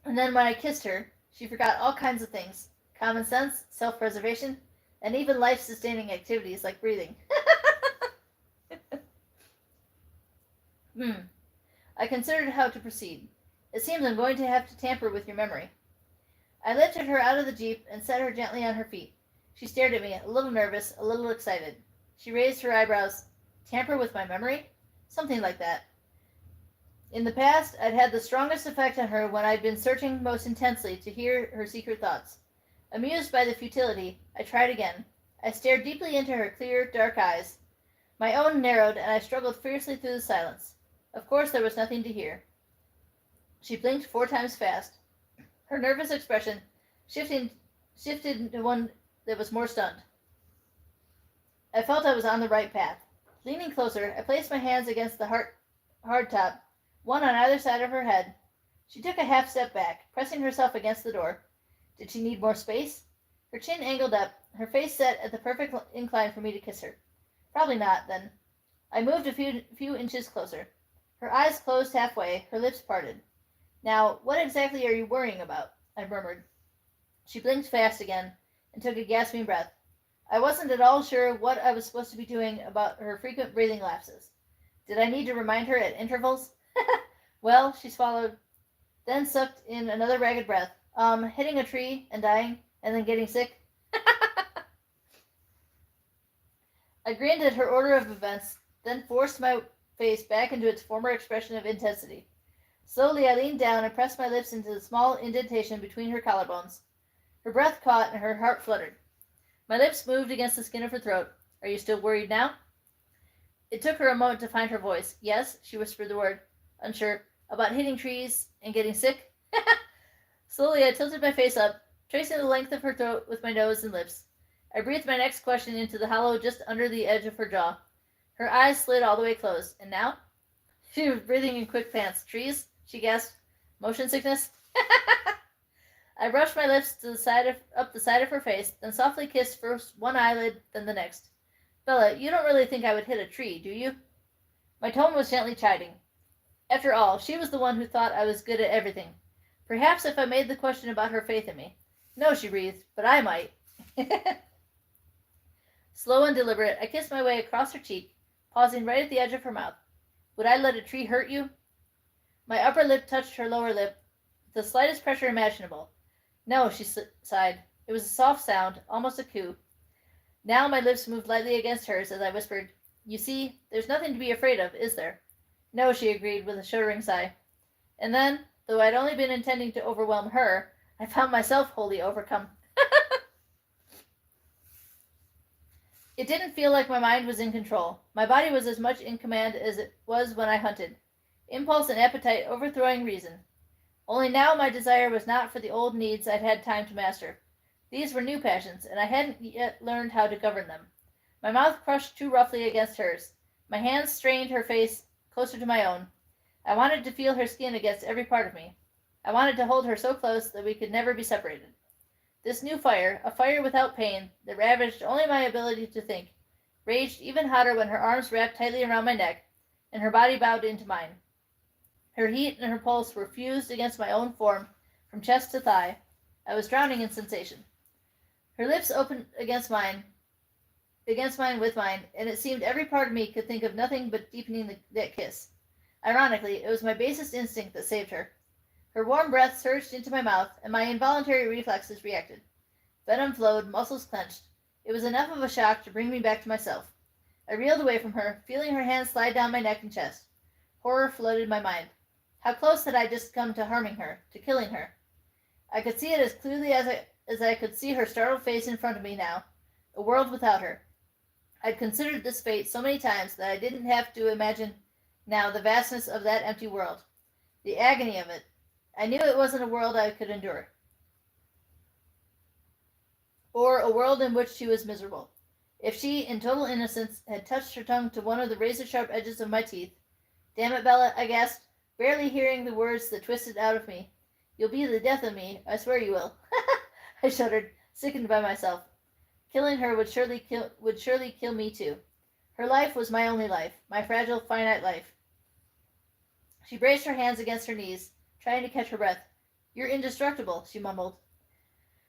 And then when I kissed her, she forgot all kinds of things. Common sense, self-preservation, and even life-sustaining activities like breathing. I considered how to proceed. It seems I'm going to have to tamper with your memory. I lifted her out of the Jeep and set her gently on her feet. She stared at me, a little nervous, a little excited. She raised her eyebrows. Tamper with my memory? Something like that. In the past, I'd had the strongest effect on her when I'd been searching most intensely to hear her secret thoughts. Amused by the futility, I tried again. I stared deeply into her clear, dark eyes. My own narrowed, and I struggled fiercely through the silence. Of course, there was nothing to hear. She blinked 4 times fast. Her nervous expression shifted into one that was more stunned. I felt I was on the right path. Leaning closer, I placed my hands against the hardtop, one on either side of her head. She took a half step back, pressing herself against the door. Did she need more space? Her chin angled up, her face set at the perfect incline for me to kiss her. Probably not, then. I moved a few inches closer. Her eyes closed halfway, her lips parted. Now, what exactly are you worrying about? I murmured. She blinked fast again, and took a gasping breath. I wasn't at all sure what I was supposed to be doing about her frequent breathing lapses. Did I need to remind her at intervals? Well, she swallowed, then sucked in another ragged breath. Hitting a tree and dying, and then getting sick? I grinned at her order of events, then forced my face back into its former expression of intensity. Slowly I leaned down and pressed my lips into the small indentation between her collarbones. Her breath caught and her heart fluttered. My lips moved against the skin of her throat. Are you still worried now? It took her a moment to find her voice. Yes, she whispered the word. Unsure. About hitting trees and getting sick? Slowly, I tilted my face up, tracing the length of her throat with my nose and lips. I breathed my next question into the hollow just under the edge of her jaw. Her eyes slid all the way closed. And now? She was breathing in quick pants. Trees? She gasped. Motion sickness? I brushed my lips to up the side of her face, then softly kissed first one eyelid, then the next. Bella, you don't really think I would hit a tree, do you? My tone was gently chiding. After all, she was the one who thought I was good at everything. Perhaps if I made the question about her faith in me. No, she breathed, but I might. Slow and deliberate, I kissed my way across her cheek, pausing right at the edge of her mouth. Would I let a tree hurt you? My upper lip touched her lower lip with the slightest pressure imaginable. No, she sighed. It was a soft sound, almost a coo. Now my lips moved lightly against hers as I whispered, You see, there's nothing to be afraid of, is there? No, she agreed with a shuddering sigh. And then, though I'd only been intending to overwhelm her, I found myself wholly overcome. It didn't feel like my mind was in control. My body was as much in command as it was when I hunted. Impulse and appetite overthrowing reason. Only now my desire was not for the old needs I'd had time to master. These were new passions, and I hadn't yet learned how to govern them. My mouth crushed too roughly against hers. My hands strained her face closer to my own. I wanted to feel her skin against every part of me. I wanted to hold her so close that we could never be separated. This new fire, a fire without pain, that ravaged only my ability to think, raged even hotter when her arms wrapped tightly around my neck, and her body bowed into mine. Her heat and her pulse were fused against my own form, from chest to thigh. I was drowning in sensation. Her lips opened against mine with mine, and it seemed every part of me could think of nothing but deepening that kiss. Ironically, it was my basest instinct that saved her. Her warm breath surged into my mouth, and my involuntary reflexes reacted. Venom flowed, muscles clenched. It was enough of a shock to bring me back to myself. I reeled away from her, feeling her hands slide down my neck and chest. Horror flooded my mind. How close had I just come to harming her, to killing her? I could see it as clearly as I could see her startled face in front of me now, a world without her. I'd considered this fate so many times that I didn't have to imagine now the vastness of that empty world, the agony of it. I knew it wasn't a world I could endure, or a world in which she was miserable. If she, in total innocence, had touched her tongue to one of the razor-sharp edges of my teeth, Damn it, Bella, I gasped, barely hearing the words that twisted out of me. You'll be the death of me, I swear you will. I shuddered, sickened by myself. Killing her would surely kill me too. Her life was my only life, my fragile, finite life. She braced her hands against her knees, trying to catch her breath. You're indestructible, she mumbled.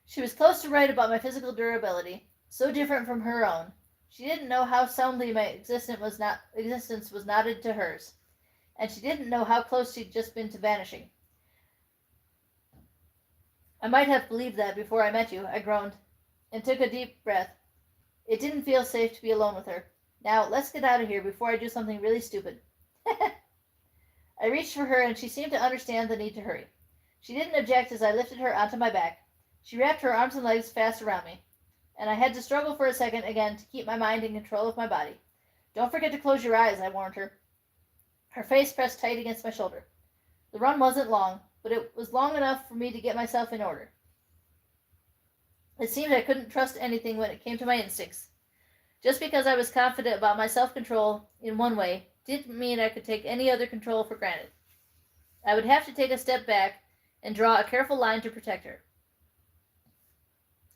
She was close to right about my physical durability, so different from her own. She didn't know how soundly my existence was knotted to hers, and she didn't know how close she'd just been to vanishing. I might have believed that before I met you, I groaned, and took a deep breath. It didn't feel safe to be alone with her. Now, let's get out of here before I do something really stupid. I reached for her, and she seemed to understand the need to hurry. She didn't object as I lifted her onto my back. She wrapped her arms and legs fast around me, and I had to struggle for a second again to keep my mind in control of my body. Don't forget to close your eyes, I warned her. Her face pressed tight against my shoulder. The run wasn't long, but it was long enough for me to get myself in order. It seemed I couldn't trust anything when it came to my instincts. Just because I was confident about my self-control in one way didn't mean I could take any other control for granted. I would have to take a step back and draw a careful line to protect her.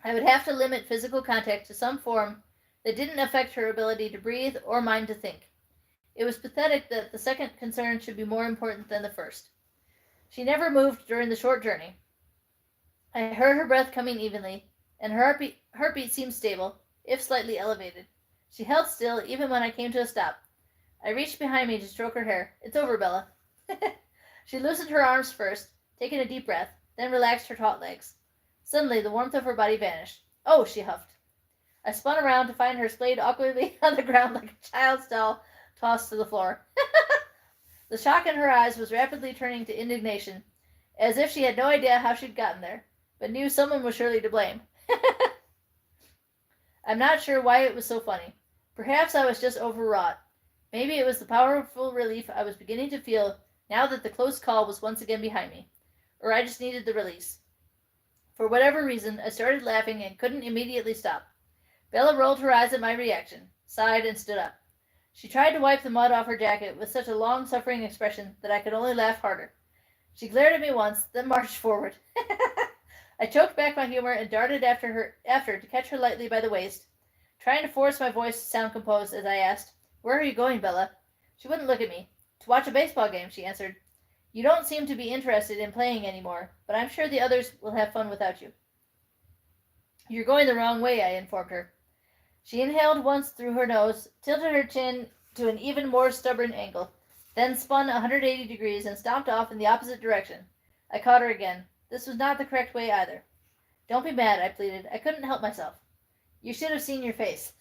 I would have to limit physical contact to some form that didn't affect her ability to breathe or mine to think. It was pathetic that the second concern should be more important than the first. She never moved during the short journey. I heard her breath coming evenly, and her heartbeat seemed stable, if slightly elevated. She held still even when I came to a stop. I reached behind me to stroke her hair. It's over, Bella. She loosened her arms first, taking a deep breath, then relaxed her taut legs. Suddenly, the warmth of her body vanished. Oh, she huffed. I spun around to find her splayed awkwardly on the ground like a child's doll tossed to the floor. The shock in her eyes was rapidly turning to indignation, as if she had no idea how she'd gotten there, but knew someone was surely to blame. I'm not sure why it was so funny. Perhaps I was just overwrought. Maybe it was the powerful relief I was beginning to feel now that the close call was once again behind me. Or I just needed the release. For whatever reason, I started laughing and couldn't immediately stop. Bella rolled her eyes at my reaction, sighed, and stood up. She tried to wipe the mud off her jacket with such a long-suffering expression that I could only laugh harder. She glared at me once, then marched forward. I choked back my humor and darted after to catch her lightly by the waist, trying to force my voice to sound composed as I asked, "Where are you going, Bella?" She wouldn't look at me. "To watch a baseball game," she answered. "You don't seem to be interested in playing anymore, but I'm sure the others will have fun without you." "You're going the wrong way," I informed her. She inhaled once through her nose, tilted her chin to an even more stubborn angle, then spun 180 degrees and stomped off in the opposite direction. I caught her again. This was not the correct way either. "Don't be mad," I pleaded. "I couldn't help myself." "You should have seen your face."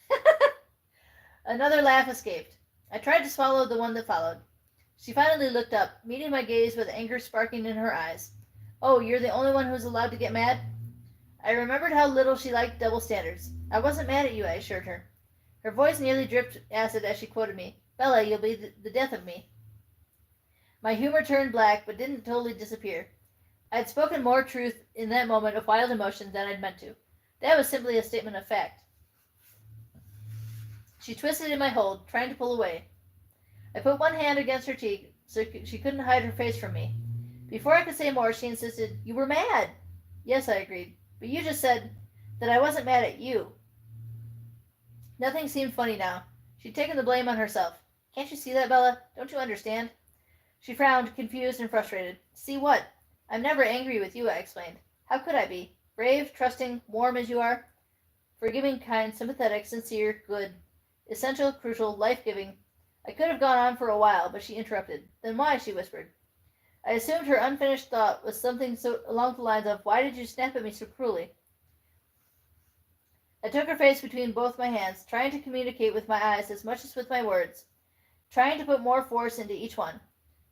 Another laugh escaped. I tried to swallow the one that followed. She finally looked up, meeting my gaze with anger sparkling in her eyes. "Oh, you're the only one who's allowed to get mad?" I remembered how little she liked double standards. "I wasn't mad at you," I assured her. Her voice nearly dripped acid as she quoted me. "Bella, you'll be the death of me." My humor turned black, but didn't totally disappear. I had spoken more truth in that moment of wild emotion than I'd meant to. That was simply a statement of fact. She twisted in my hold, trying to pull away. I put one hand against her cheek so she couldn't hide her face from me. Before I could say more, she insisted, "You were mad." "Yes," I agreed, "but you just said that I wasn't mad at you." Nothing seemed funny now. She'd taken the blame on herself. "Can't you see that, Bella? Don't you understand?" She frowned, confused and frustrated. "See what? I'm never angry with you," I explained. "How could I be? Brave, trusting, warm as you are. Forgiving, kind, sympathetic, sincere, good. Essential, crucial, life-giving." I could have gone on for a while, but she interrupted. "Then why?" she whispered. I assumed her unfinished thought was something so along the lines of, "Why did you snap at me so cruelly?" I took her face between both my hands, trying to communicate with my eyes as much as with my words, trying to put more force into each one.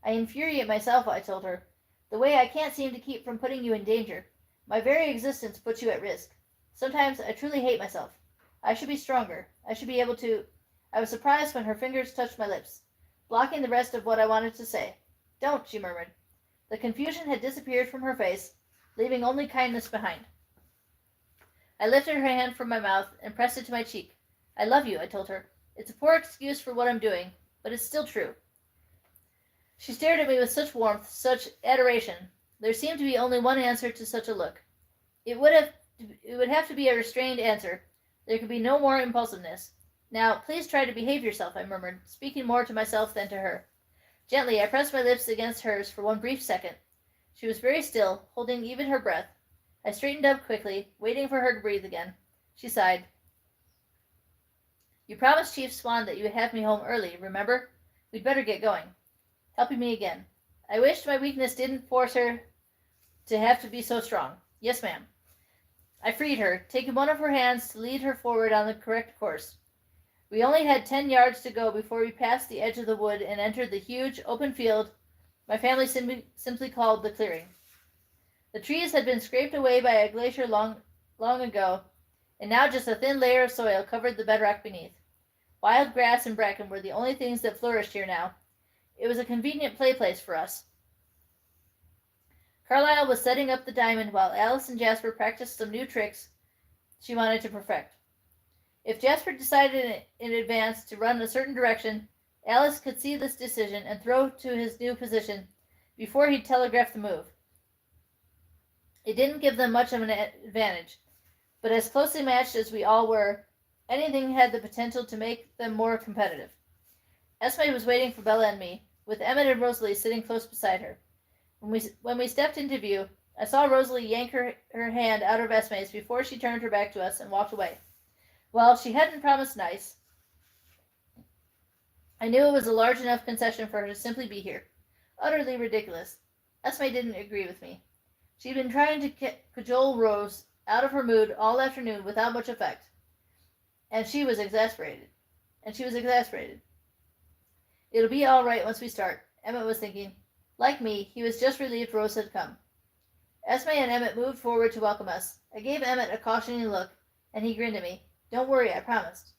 "I infuriate myself," I told her. "The way I can't seem to keep from putting you in danger. My very existence puts you at risk. Sometimes I truly hate myself. I should be stronger. I should be able to—" I was surprised when her fingers touched my lips, blocking the rest of what I wanted to say. "Don't," she murmured. The confusion had disappeared from her face, leaving only kindness behind. I lifted her hand from my mouth and pressed it to my cheek. "I love you," I told her. "It's a poor excuse for what I'm doing, but it's still true." She stared at me with such warmth, such adoration. There seemed to be only one answer to such a look. It would have to be a restrained answer. There could be no more impulsiveness. "Now, please try to behave yourself," I murmured, speaking more to myself than to her. Gently, I pressed my lips against hers for one brief second. She was very still, holding even her breath. I straightened up quickly, waiting for her to breathe again. She sighed. "You promised Chief Swan that you would have me home early, remember? We'd better get going." Helping me again. I wished my weakness didn't force her to have to be so strong. "Yes, ma'am." I freed her, taking one of her hands to lead her forward on the correct course. We only had 10 yards to go before we passed the edge of the wood and entered the huge, open field my family simply called the clearing. The trees had been scraped away by a glacier long ago, and now just a thin layer of soil covered the bedrock beneath. Wild grass and bracken were the only things that flourished here now. It was a convenient play place for us. Carlyle was setting up the diamond while Alice and Jasper practiced some new tricks she wanted to perfect. If Jasper decided in advance to run a certain direction, Alice could see this decision and throw to his new position before he'd telegraph the move. It didn't give them much of an advantage, but as closely matched as we all were, anything had the potential to make them more competitive. Esme was waiting for Bella and me, with Emmett and Rosalie sitting close beside her. When we stepped into view, I saw Rosalie yank her hand out of Esme's before she turned her back to us and walked away. Well, she hadn't promised nice. I knew it was a large enough concession for her to simply be here. Utterly ridiculous. Esme didn't agree with me. She'd been trying to cajole Rose out of her mood all afternoon without much effect. And she was exasperated. It'll be all right once we start, Emmett was thinking. Like me, he was just relieved Rose had come. Esme and Emmett moved forward to welcome us. I gave Emmett a cautioning look, and he grinned at me. Don't worry, I promised.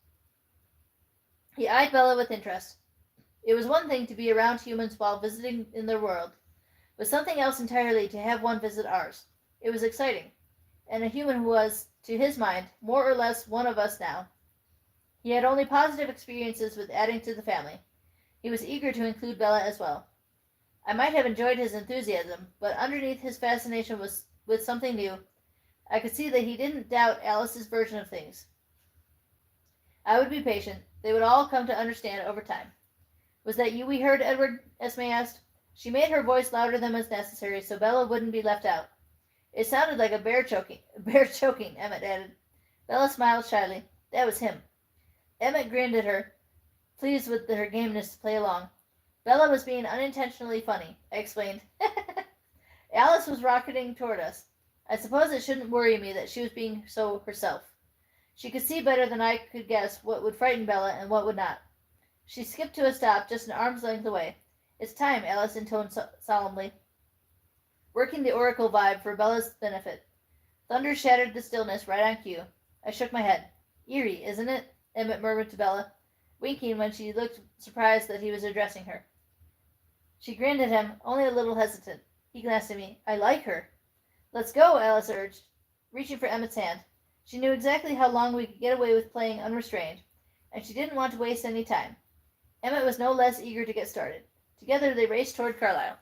He eyed Bella with interest. It was one thing to be around humans while visiting in their world, but something else entirely to have one visit ours. It was exciting, and a human who was, to his mind, more or less one of us now. He had only positive experiences with adding to the family. He was eager to include Bella as well. I might have enjoyed his enthusiasm, but underneath his fascination was with something new. I could see that he didn't doubt Alice's version of things. I would be patient. They would all come to understand over time. Was that you we heard, Edward? Esme asked. She made her voice louder than was necessary so Bella wouldn't be left out. It sounded like a bear choking. Bear choking, Emmett added. Bella smiled shyly. That was him. Emmett grinned at her, pleased with her gameness to play along. Bella was being unintentionally funny, I explained. Alice was rocketing toward us. I suppose it shouldn't worry me that she was being so herself. She could see better than I could guess what would frighten Bella and what would not. She skipped to a stop just an arm's length away. It's time, Alice intoned solemnly, working the oracle vibe for Bella's benefit. Thunder shattered the stillness right on cue. I shook my head. Eerie, isn't it? Emmett murmured to Bella, winking when she looked surprised that he was addressing her. She grinned at him, only a little hesitant. He glanced at me. I like her. Let's go, Alice urged, reaching for Emmett's hand. She knew exactly how long we could get away with playing unrestrained, and she didn't want to waste any time. Emmett was no less eager to get started. Together they raced toward Carlisle.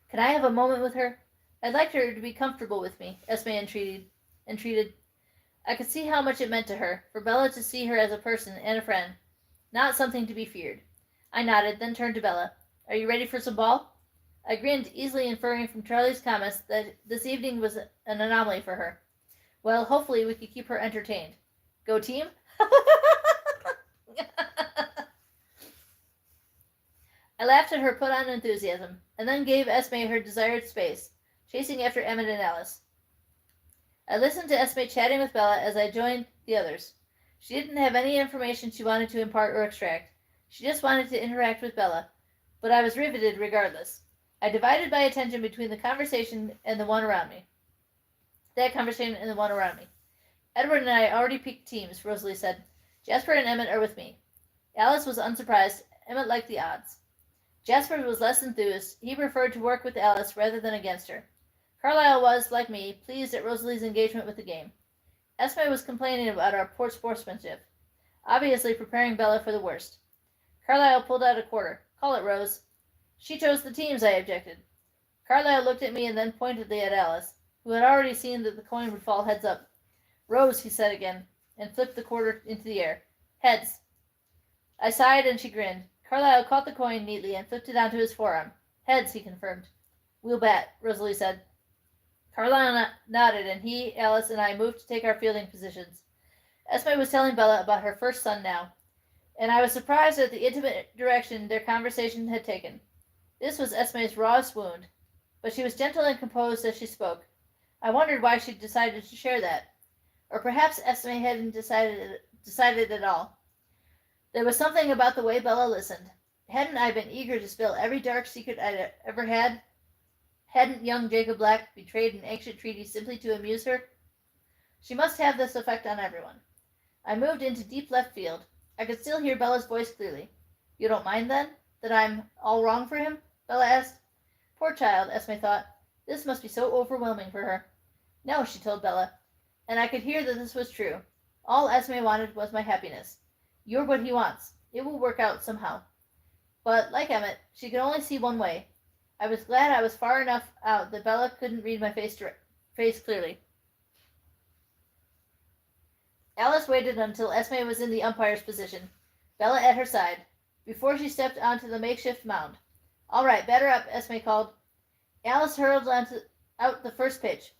Can I have a moment with her? I'd like her to be comfortable with me, Esme entreated. I could see how much it meant to her, for Bella to see her as a person and a friend, not something to be feared. I nodded, then turned to Bella. Are you ready for some ball? I grinned, easily inferring from Charlie's comments that this evening was an anomaly for her. Well, hopefully we could keep her entertained. Go team? I laughed at her put-on enthusiasm, and then gave Esme her desired space, chasing after Emmett and Alice. I listened to Esme chatting with Bella as I joined the others. She didn't have any information she wanted to impart or extract. She just wanted to interact with Bella, but I was riveted regardless. I divided my attention between the conversation and the one around me. Edward and I already picked teams, Rosalie said. Jasper and Emmett are with me. Alice was unsurprised. Emmett liked the odds. Jasper was less enthused. He preferred to work with Alice rather than against her. Carlisle was, like me, pleased at Rosalie's engagement with the game. Esme was complaining about our poor sportsmanship, obviously preparing Bella for the worst. Carlisle pulled out a quarter. Call it, Rose. She chose the teams, I objected. Carlisle looked at me and then pointedly at Alice, who had already seen that the coin would fall heads up. Rose, he said again, and flipped the quarter into the air. Heads. I sighed and she grinned. Carlisle caught the coin neatly and flipped it onto his forearm. Heads, he confirmed. We'll bat, Rosalie said. Carlisle nodded, and he, Alice, and I moved to take our fielding positions. Esme was telling Bella about her first son now, and I was surprised at the intimate direction their conversation had taken. This was Esme's rawest wound, but she was gentle and composed as she spoke. I wondered why she decided to share that. Or perhaps Esme hadn't decided at all. There was something about the way Bella listened. Hadn't I been eager to spill every dark secret I'd ever had? Hadn't young Jacob Black betrayed an ancient treaty simply to amuse her? She must have this effect on everyone. I moved into deep left field. I could still hear Bella's voice clearly. You don't mind, then, that I'm all wrong for him? Bella asked. Poor child, Esme thought. This must be so overwhelming for her. No, she told Bella, and I could hear that this was true. All Esme wanted was my happiness. You're what he wants. It will work out somehow. But, like Emmett, she could only see one way. I was glad I was far enough out that Bella couldn't read my face clearly. Alice waited until Esme was in the umpire's position, Bella at her side, before she stepped onto the makeshift mound. All right, batter up, Esme called. Alice hurled out the first pitch.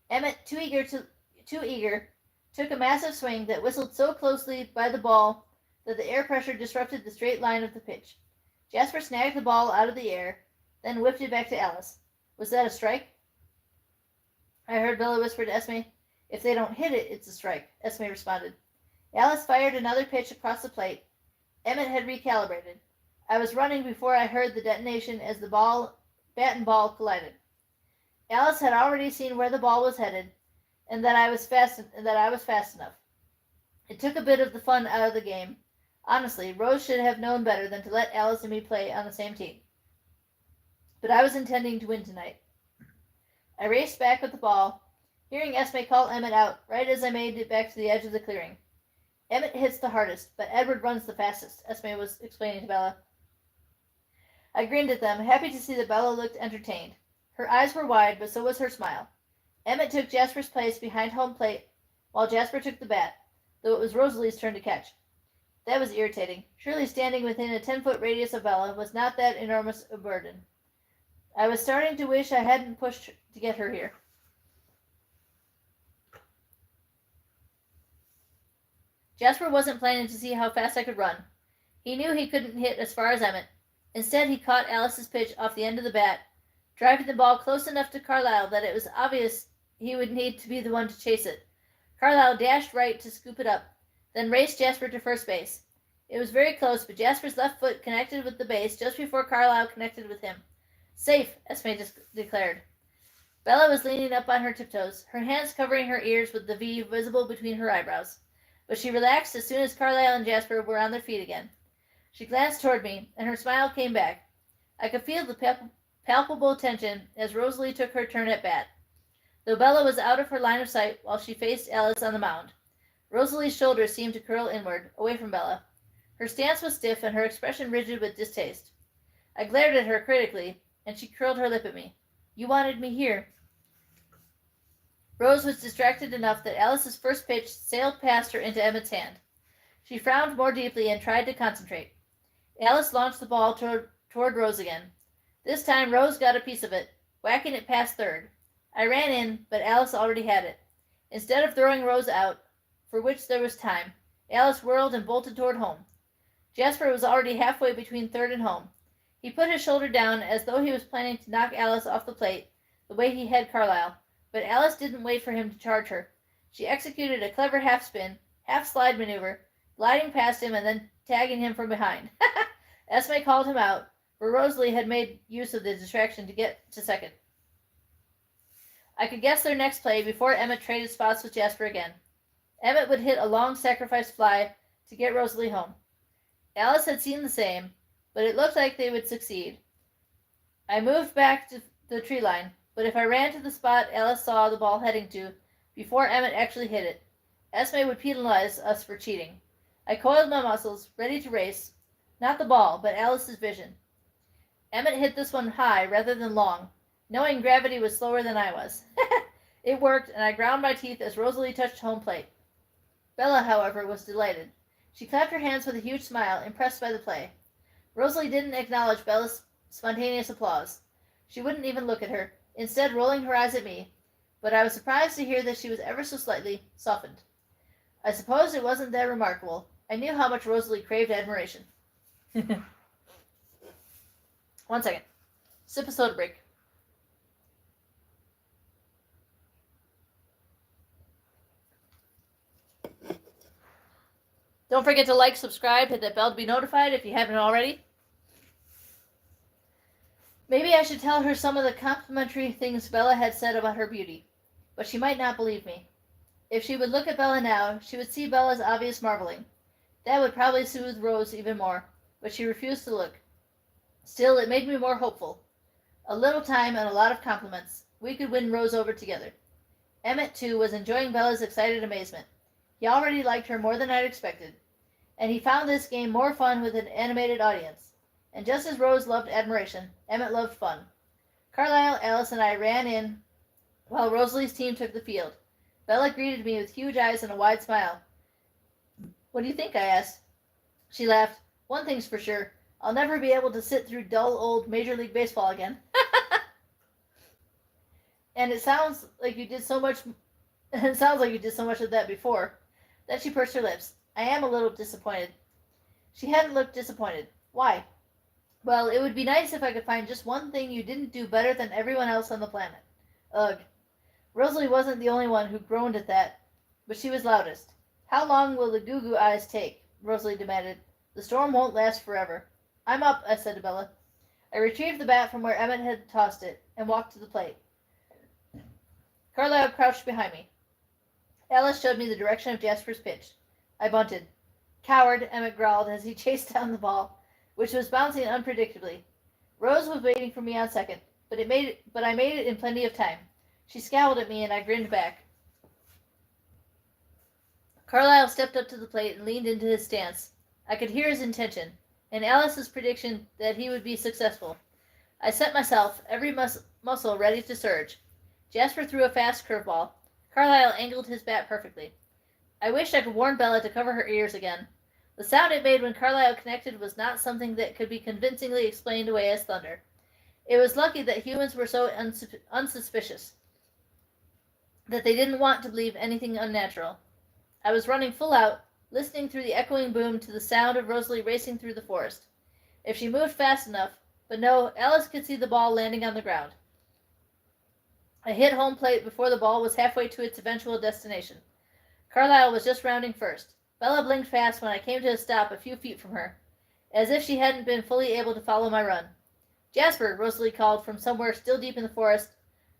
Emmett, too eager, took a massive swing that whistled so closely by the ball that the air pressure disrupted the straight line of the pitch. Jasper snagged the ball out of the air, then whipped it back to Alice. Was that a strike? I heard Bella whisper to Esme. If they don't hit it, it's a strike, Esme responded. Alice fired another pitch across the plate. Emmett had recalibrated. I was running before I heard the detonation as the bat and ball collided. Alice had already seen where the ball was headed, and that I was fast enough. It took a bit of the fun out of the game. Honestly, Rose should have known better than to let Alice and me play on the same team. But I was intending to win tonight. I raced back with the ball, hearing Esme call Emmett out right as I made it back to the edge of the clearing. Emmett hits the hardest, but Edward runs the fastest, Esme was explaining to Bella. I grinned at them, happy to see that Bella looked entertained. Her eyes were wide, but so was her smile. Emmett took Jasper's place behind home plate, while Jasper took the bat, though it was Rosalie's turn to catch. That was irritating. Surely standing within a 10-foot radius of Bella was not that enormous a burden. I was starting to wish I hadn't pushed to get her here. Jasper wasn't planning to see how fast I could run. He knew he couldn't hit as far as Emmett. Instead, he caught Alice's pitch off the end of the bat, driving the ball close enough to Carlisle that it was obvious he would need to be the one to chase it. Carlisle dashed right to scoop it up, then raced Jasper to first base. It was very close, but Jasper's left foot connected with the base just before Carlisle connected with him. Safe, Esme declared. Bella was leaning up on her tiptoes, her hands covering her ears with the V visible between her eyebrows. But she relaxed as soon as Carlisle and Jasper were on their feet again. She glanced toward me, and her smile came back. I could feel the palpable tension as Rosalie took her turn at bat, though Bella was out of her line of sight while she faced Alice on the mound. Rosalie's shoulders seemed to curl inward, away from Bella. Her stance was stiff and her expression rigid with distaste. I glared at her critically, and she curled her lip at me. You wanted me here. Rose was distracted enough that Alice's first pitch sailed past her into Emmett's hand. She frowned more deeply and tried to concentrate. Alice launched the ball toward Rose again. This time Rose got a piece of it, whacking it past third. I ran in, but Alice already had it. Instead of throwing Rose out, for which there was time, Alice whirled and bolted toward home. Jasper was already halfway between third and home. He put his shoulder down as though he was planning to knock Alice off the plate, the way he had Carlisle. But Alice didn't wait for him to charge her. She executed a clever half-spin, half-slide maneuver, gliding past him and then tagging him from behind. Esme called him out, for Rosalie had made use of the distraction to get to second. I could guess their next play before Emmett traded spots with Jasper again. Emmett would hit a long sacrifice fly to get Rosalie home. Alice had seen the same, but it looked like they would succeed. I moved back to the tree line, but if I ran to the spot Alice saw the ball heading to, before Emmett actually hit it, Esme would penalize us for cheating. I coiled my muscles, ready to race, not the ball, but Alice's vision. Emmett hit this one high rather than long, knowing gravity was slower than I was. It worked, and I ground my teeth as Rosalie touched home plate. Bella, however, was delighted. She clapped her hands with a huge smile, impressed by the play. Rosalie didn't acknowledge Bella's spontaneous applause. She wouldn't even look at her, instead rolling her eyes at me, but I was surprised to hear that she was ever so slightly softened. I suppose it wasn't that remarkable. I knew how much Rosalie craved admiration. 1 second. Sip a soda break. Don't forget to like, subscribe, hit that bell to be notified if you haven't already. Maybe I should tell her some of the complimentary things Bella had said about her beauty, but she might not believe me. If she would look at Bella now, she would see Bella's obvious marveling. That would probably soothe Rose even more, but she refused to look. Still, it made me more hopeful. A little time and a lot of compliments. We could win Rose over together. Emmett, too, was enjoying Bella's excited amazement. He already liked her more than I'd expected, and he found this game more fun with an animated audience. And just as Rose loved admiration, Emmett loved fun. Carlisle, Alice, and I ran in while Rosalie's team took the field. Bella greeted me with huge eyes and a wide smile. What do you think? I asked. She laughed. One thing's for sure. I'll never be able to sit through dull old Major League Baseball again. And it sounds like you did so much of that before. Then she pursed her lips. I am a little disappointed. She hadn't looked disappointed. Why? Well, it would be nice if I could find just one thing you didn't do better than everyone else on the planet. Ugh. Rosalie wasn't the only one who groaned at that, but she was loudest. How long will the goo-goo eyes take? Rosalie demanded. The storm won't last forever. I'm up, I said to Bella. I retrieved the bat from where Emmett had tossed it and walked to the plate. Carlisle crouched behind me. Alice showed me the direction of Jasper's pitch. I bunted. Coward, Emmett growled as he chased down the ball, which was bouncing unpredictably. Rose was waiting for me on second, but I made it in plenty of time. She scowled at me, and I grinned back. Carlisle stepped up to the plate and leaned into his stance. I could hear his intention, and Alice's prediction that he would be successful. I set myself, every muscle ready to surge. Jasper threw a fast curveball. Carlisle angled his bat perfectly. I wished I could warn Bella to cover her ears again. The sound it made when Carlisle connected was not something that could be convincingly explained away as thunder. It was lucky that humans were so unsuspicious that they didn't want to believe anything unnatural. I was running full out, listening through the echoing boom to the sound of Rosalie racing through the forest. If she moved fast enough, but no, Alice could see the ball landing on the ground. I hit home plate before the ball was halfway to its eventual destination. Carlisle was just rounding first. Bella blinked fast when I came to a stop a few feet from her, as if she hadn't been fully able to follow my run. Jasper, Rosalie called from somewhere still deep in the forest.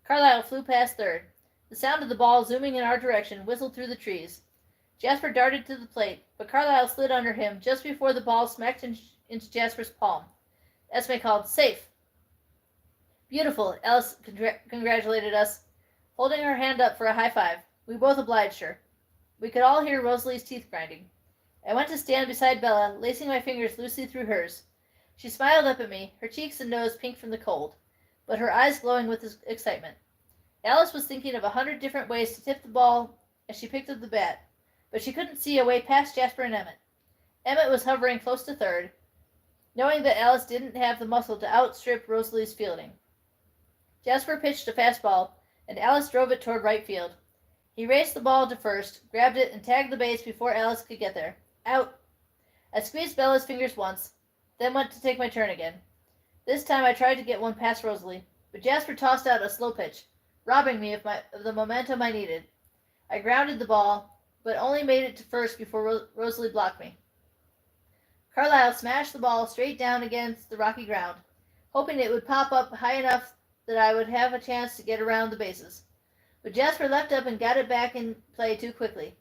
Carlisle flew past third. The sound of the ball zooming in our direction whistled through the trees. Jasper darted to the plate, but Carlisle slid under him just before the ball smacked into Jasper's palm. Esme called, "Safe." "Beautiful," Alice congratulated us, holding her hand up for a high five. We both obliged her. We could all hear Rosalie's teeth grinding. I went to stand beside Bella, lacing my fingers loosely through hers. She smiled up at me, her cheeks and nose pink from the cold, but her eyes glowing with excitement. Alice was thinking of 100 different ways to tip the ball as she picked up the bat, but she couldn't see a way past Jasper and Emmett. Emmett was hovering close to third, knowing that Alice didn't have the muscle to outstrip Rosalie's fielding. Jasper pitched a fastball, and Alice drove it toward right field. He raced the ball to first, grabbed it, and tagged the base before Alice could get there. Out! I squeezed Bella's fingers once, then went to take my turn again. This time I tried to get one past Rosalie, but Jasper tossed out a slow pitch, robbing me of the momentum I needed. I grounded the ball, but only made it to first before Rosalie blocked me. Carlisle smashed the ball straight down against the rocky ground, hoping it would pop up high enough that I would have a chance to get around the bases. But Jasper leapt up and got it back in play too quickly.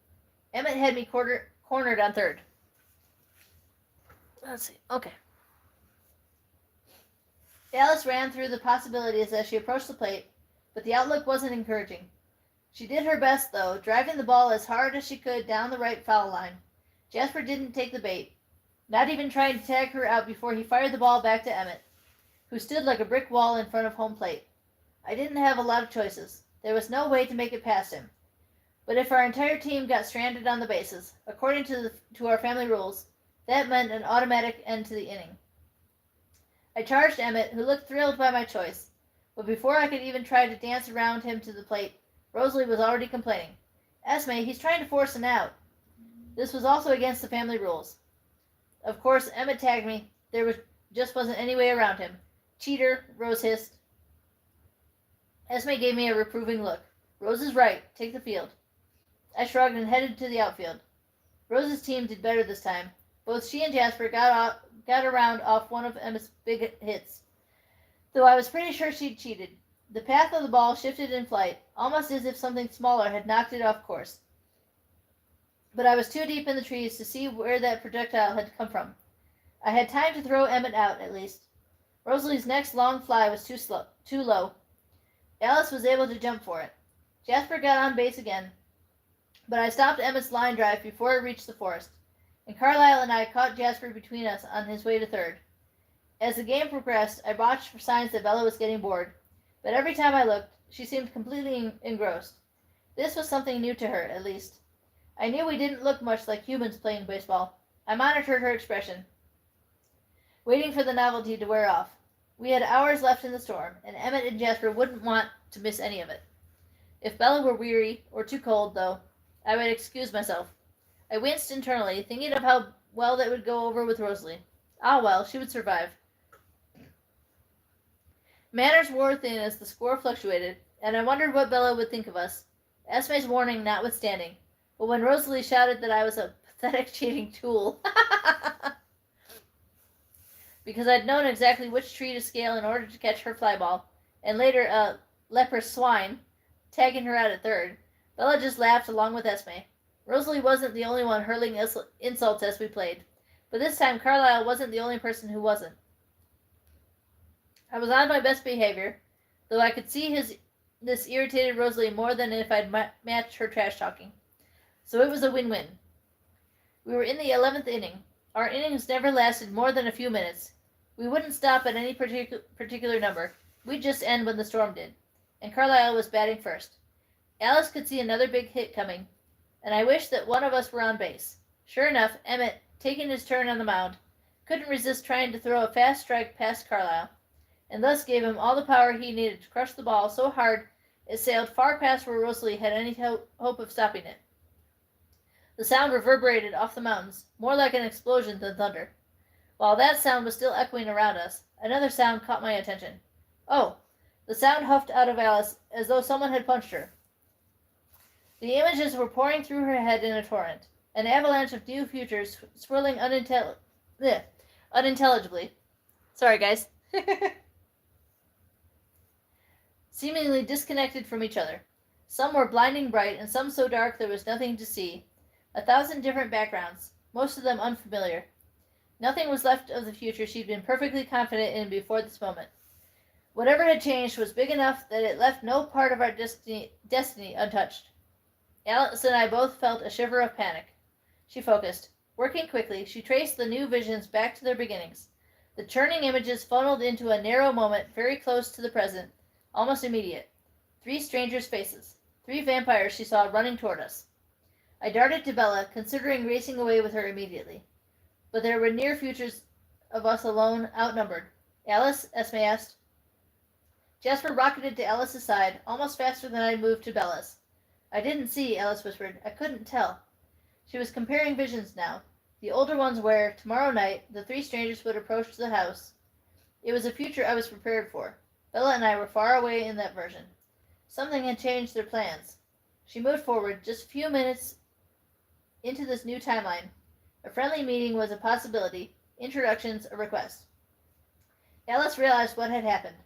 Emmett had me cornered on third. Let's see. Okay. Alice ran through the possibilities as she approached the plate, but the outlook wasn't encouraging. She did her best, though, driving the ball as hard as she could down the right foul line. Jasper didn't take the bait, not even trying to tag her out before he fired the ball back to Emmett, who stood like a brick wall in front of home plate. I didn't have a lot of choices. There was no way to make it past him. But if our entire team got stranded on the bases, according to our family rules, that meant an automatic end to the inning. I charged Emmett, who looked thrilled by my choice, but before I could even try to dance around him to the plate, Rosalie was already complaining. "Esme, he's trying to force an out." This was also against the family rules. Of course, Emmett tagged me. Just wasn't any way around him. "Cheater," Rose hissed. Esme gave me a reproving look. "Rose is right. Take the field." I shrugged and headed to the outfield. Rose's team did better this time. Both she and Jasper got around off one of Emmett's big hits, though I was pretty sure she'd cheated. The path of the ball shifted in flight, almost as if something smaller had knocked it off course. But I was too deep in the trees to see where that projectile had come from. I had time to throw Emmett out, at least. Rosalie's next long fly was too low. Alice was able to jump for it. Jasper got on base again, but I stopped Emmett's line drive before it reached the forest, and Carlisle and I caught Jasper between us on his way to third. As the game progressed, I watched for signs that Bella was getting bored, but every time I looked, she seemed completely engrossed. This was something new to her, at least. I knew we didn't look much like humans playing baseball. I monitored her expression, waiting for the novelty to wear off. We had hours left in the storm, and Emmett and Jasper wouldn't want to miss any of it. If Bella were weary or too cold, though, I would excuse myself. I winced internally, thinking of how well that would go over with Rosalie. Ah well, she would survive. Manners wore thin as the score fluctuated, and I wondered what Bella would think of us, Esme's warning notwithstanding. But when Rosalie shouted that I was a pathetic cheating tool, because I'd known exactly which tree to scale in order to catch her fly ball, and later a leper swine, tagging her out at third, Bella just laughed along with Esme. Rosalie wasn't the only one hurling insults as we played, but this time Carlisle wasn't the only person who wasn't. I was on my best behavior, though I could see this irritated Rosalie more than if I'd matched her trash talking. So it was a win-win. We were in the 11th inning. Our innings never lasted more than a few minutes. We wouldn't stop at any particular number. We'd just end when the Storm did. And Carlisle was batting first. Alice could see another big hit coming, and I wished that one of us were on base. Sure enough, Emmett, taking his turn on the mound, couldn't resist trying to throw a fast strike past Carlisle, and thus gave him all the power he needed to crush the ball so hard it sailed far past where Rosalie had any hope of stopping it. The sound reverberated off the mountains, more like an explosion than thunder. While that sound was still echoing around us, another sound caught my attention. Oh, the sound huffed out of Alice as though someone had punched her. The images were pouring through her head in a torrent, an avalanche of new futures swirling unintelligibly. Sorry, guys. Seemingly disconnected from each other. Some were blinding bright, and some so dark there was nothing to see. 1,000 different backgrounds, most of them unfamiliar. Nothing was left of the future she'd been perfectly confident in before this moment. Whatever had changed was big enough that it left no part of our destiny untouched. Alice and I both felt a shiver of panic. She focused. Working quickly, she traced the new visions back to their beginnings. The churning images funneled into a narrow moment very close to the present, almost immediate. 3 strangers' faces. 3 vampires she saw running toward us. I darted to Bella, considering racing away with her immediately. But there were near futures of us alone, outnumbered. Alice? Esme asked. Jasper rocketed to Alice's side, almost faster than I moved to Bella's. I didn't see, Alice whispered. I couldn't tell. She was comparing visions now. The older ones where, tomorrow night, the 3 strangers would approach the house. It was a future I was prepared for. Bella and I were far away in that version. Something had changed their plans. She moved forward, just a few minutes into this new timeline. A friendly meeting was a possibility, introductions a request. Alice realized what had happened,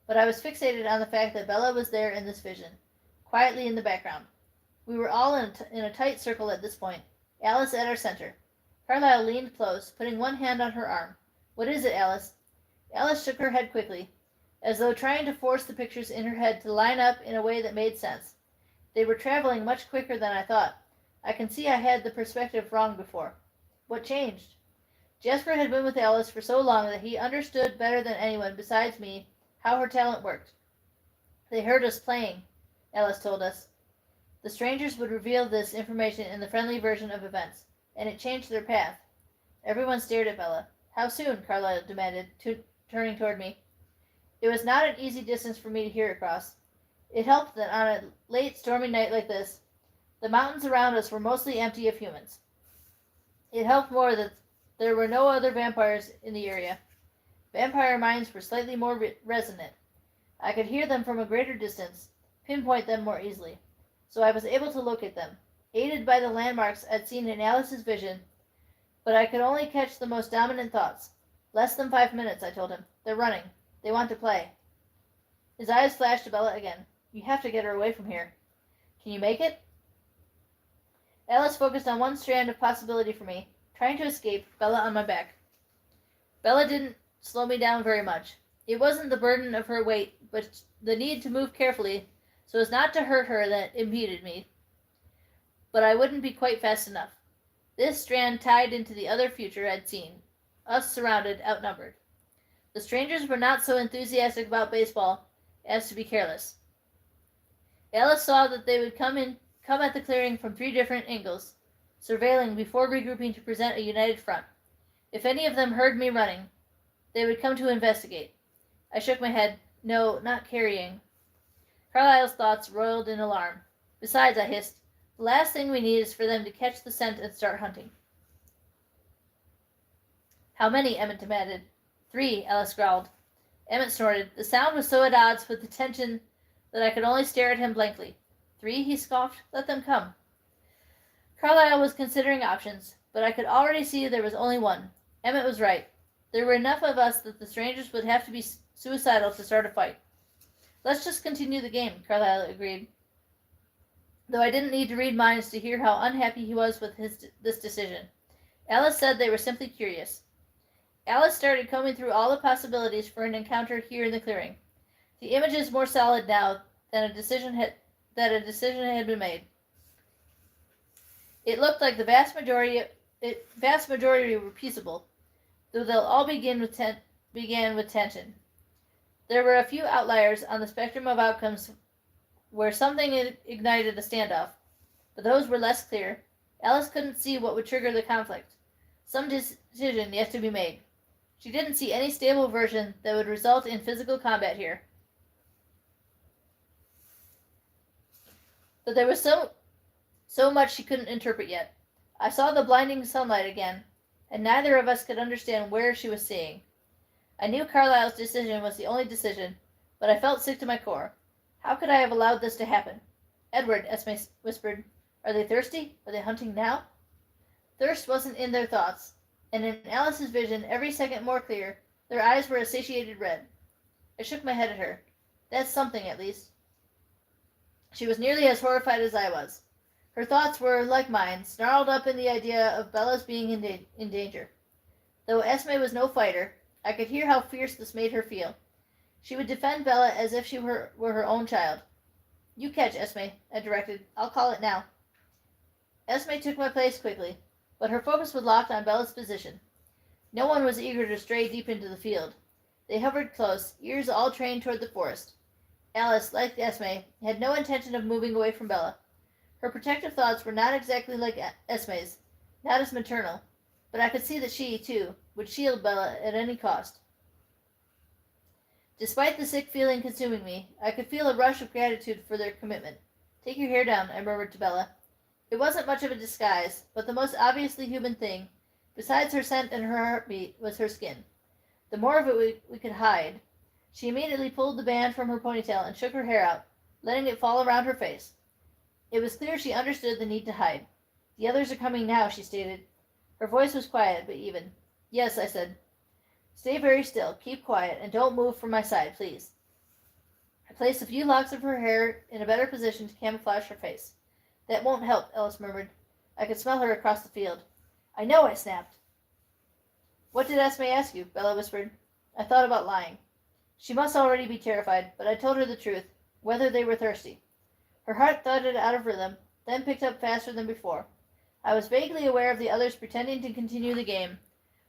but I was fixated on the fact that Bella was there in this vision, quietly in the background. We were all in a tight circle at this point, Alice at our center. Carlisle leaned close, putting one hand on her arm. What is it, Alice? Alice shook her head quickly, as though trying to force the pictures in her head to line up in a way that made sense. They were traveling much quicker than I thought. I can see I had the perspective wrong before. What changed? Jasper had been with Alice for so long that he understood better than anyone besides me how her talent worked. They heard us playing, Alice told us. The strangers would reveal this information in the friendly version of events, and it changed their path. Everyone stared at Bella. How soon? Carlisle demanded, turning toward me. It was not an easy distance for me to hear across. It helped that on a late stormy night like this, the mountains around us were mostly empty of humans. It helped more that there were no other vampires in the area. Vampire minds were slightly more resonant. I could hear them from a greater distance, pinpoint them more easily. So I was able to locate them, aided by the landmarks I'd seen in Alice's vision, but I could only catch the most dominant thoughts. Less than 5 minutes, I told him. They're running. They want to play. His eyes flashed to Bella again. You have to get her away from here. Can you make it? Alice focused on one strand of possibility for me, trying to escape, Bella on my back. Bella didn't slow me down very much. It wasn't the burden of her weight, but the need to move carefully so as not to hurt her that impeded me. But I wouldn't be quite fast enough. This strand tied into the other future I'd seen, us surrounded, outnumbered. The strangers were not so enthusiastic about baseball as to be careless. Alice saw that they would come at the clearing from 3 different angles, surveilling before regrouping to present a united front. If any of them heard me running, they would come to investigate. I shook my head. No, not carrying. Carlisle's thoughts roiled in alarm. Besides, I hissed, the last thing we need is for them to catch the scent and start hunting. How many? Emmett demanded. 3, Alice growled. Emmett snorted. The sound was so at odds with the tension that I could only stare at him blankly. 3, he scoffed. Let them come. Carlisle was considering options, but I could already see there was only one. Emmett was right. There were enough of us that the strangers would have to be suicidal to start a fight. Let's just continue the game, Carlisle agreed. though I didn't need to read minds to hear how unhappy he was with this decision. Alice said they were simply curious. Alice started combing through all the possibilities for an encounter here in the clearing. The image is more solid now than that a decision had been made. It looked like the vast majority were peaceable, though they'll all began with tension. There were a few outliers on the spectrum of outcomes where something ignited a standoff, but those were less clear. Alice couldn't see what would trigger the conflict. Some decision yet to be made. She didn't see any stable version that would result in physical combat here. But there was so much she couldn't interpret yet. I saw the blinding sunlight again, and neither of us could understand where she was seeing. I knew Carlyle's decision was the only decision, but I felt sick to my core. How could I have allowed this to happen? Edward, Esme whispered. Are they thirsty? Are they hunting now? Thirst wasn't in their thoughts, and in Alice's vision, every second more clear, their eyes were a satiated red. I shook my head at her. That's something, at least. She was nearly as horrified as I was. Her thoughts were, like mine, snarled up in the idea of Bella's being in danger. Though Esme was no fighter, I could hear how fierce this made her feel. She would defend Bella as if she were her own child. You catch, Esme, I directed. I'll call it now. Esme took my place quickly, but her focus was locked on Bella's position. No one was eager to stray deep into the field. They hovered close, ears all trained toward the forest. Alice, like Esme, had no intention of moving away from Bella. Her protective thoughts were not exactly like Esme's, not as maternal, but I could see that she, too, would shield Bella at any cost. Despite the sick feeling consuming me, I could feel a rush of gratitude for their commitment. Take your hair down, I murmured to Bella. It wasn't much of a disguise, but the most obviously human thing, besides her scent and her heartbeat, was her skin. The more of it we could hide. She immediately pulled the band from her ponytail and shook her hair out, letting it fall around her face. It was clear she understood the need to hide. The others are coming now, she stated. Her voice was quiet, but even. Yes, I said. Stay very still, keep quiet, and don't move from my side, please. I placed a few locks of her hair in a better position to camouflage her face. That won't help, Alice murmured. I could smell her across the field. I know, I snapped. What did Esme ask you? Bella whispered. I thought about lying. She must already be terrified, but I told her the truth, whether they were thirsty. Her heart thudded out of rhythm, then picked up faster than before. I was vaguely aware of the others pretending to continue the game,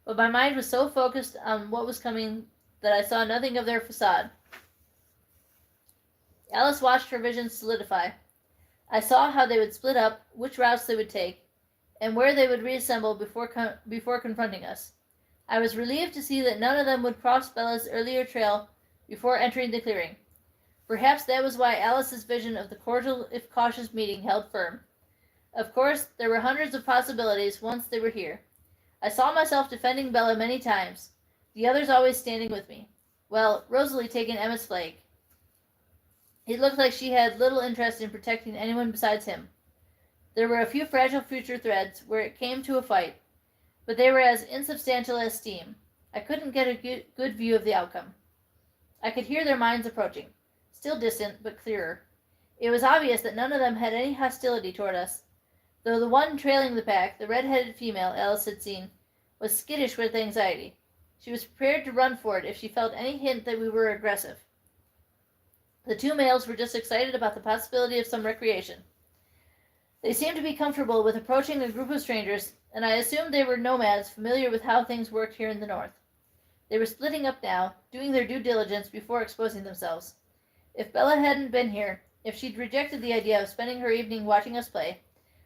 but my mind was so focused on what was coming that I saw nothing of their facade. Alice watched her vision solidify. I saw how they would split up, which routes they would take, and where they would reassemble before confronting us. I was relieved to see that none of them would cross Bella's earlier trail before entering the clearing. Perhaps that was why Alice's vision of the cordial if cautious meeting held firm. Of course, there were hundreds of possibilities once they were here. I saw myself defending Bella many times, the others always standing with me. Well, Rosalie taking Emma's flag. It looked like she had little interest in protecting anyone besides him. There were a few fragile future threads where it came to a fight, but they were as insubstantial as steam. I couldn't get a good view of the outcome. I could hear their minds approaching, still distant, but clearer. It was obvious that none of them had any hostility toward us, though the one trailing the pack, the red-headed female Alice had seen, was skittish with anxiety. She was prepared to run for it if she felt any hint that we were aggressive. The two males were just excited about the possibility of some recreation. They seemed to be comfortable with approaching a group of strangers, and I assumed they were nomads familiar with how things worked here in the north. They were splitting up now, doing their due diligence before exposing themselves. If Bella hadn't been here, if she'd rejected the idea of spending her evening watching us play,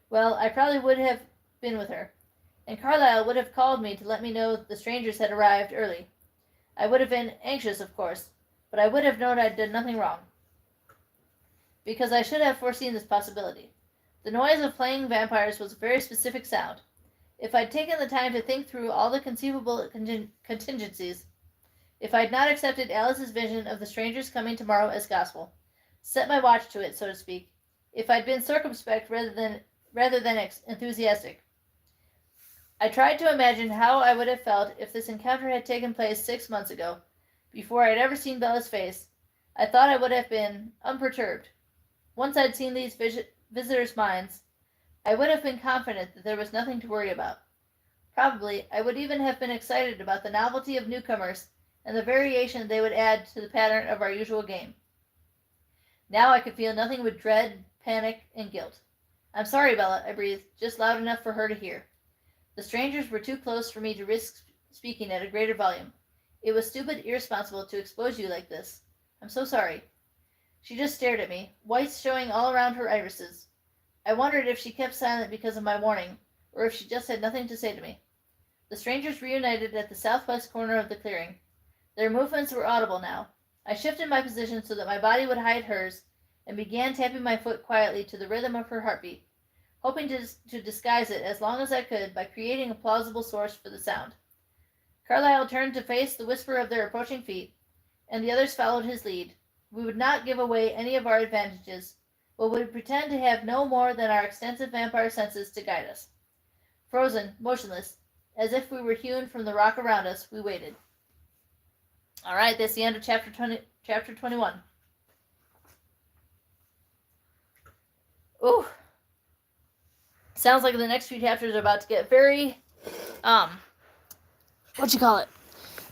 well, I probably would have been with her, and Carlyle would have called me to let me know the strangers had arrived early. I would have been anxious, of course, but I would have known I'd done nothing wrong, because I should have foreseen this possibility. The noise of playing vampires was a very specific sound. If I'd taken the time to think through all the conceivable contingencies, if I'd not accepted Alice's vision of the strangers coming tomorrow as gospel, set my watch to it, so to speak, if I'd been circumspect rather than enthusiastic. I tried to imagine how I would have felt if this encounter had taken place 6 months ago, before I'd ever seen Bella's face. I thought I would have been unperturbed. Once I'd seen these visitors' minds, I would have been confident that there was nothing to worry about. Probably, I would even have been excited about the novelty of newcomers and the variation they would add to the pattern of our usual game. Now I could feel nothing but dread, panic, and guilt. "I'm sorry, Bella," I breathed, just loud enough for her to hear. The strangers were too close for me to risk speaking at a greater volume. "It was stupid, irresponsible to expose you like this. I'm so sorry." She just stared at me, whites showing all around her irises. I wondered if she kept silent because of my warning, or if she just had nothing to say to me. The strangers reunited at the southwest corner of the clearing. Their movements were audible now. I shifted my position so that my body would hide hers, and began tapping my foot quietly to the rhythm of her heartbeat, hoping to disguise it as long as I could by creating a plausible source for the sound. Carlyle turned to face the whisper of their approaching feet, and the others followed his lead. We would not give away any of our advantages, but would pretend to have no more than our extensive vampire senses to guide us. Frozen, motionless, as if we were hewn from the rock around us, we waited. All right, that's the end of chapter 21. Ooh. Sounds like the next few chapters are about to get very,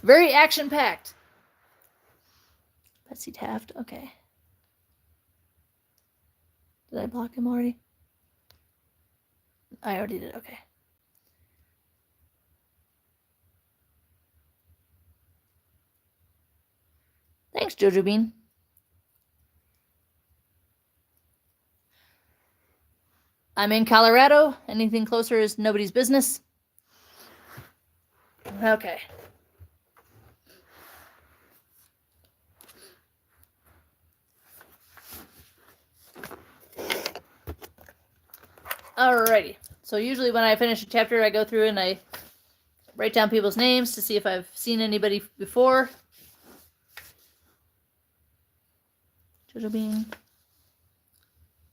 very action-packed. Betsy Taft, okay. Did I block him already? I already did, okay. Thanks, Jojo Bean. I'm in Colorado. Anything closer is nobody's business. Okay. Alrighty. So usually when I finish a chapter, I go through and I write down people's names to see if I've seen anybody before. Jojo Bean.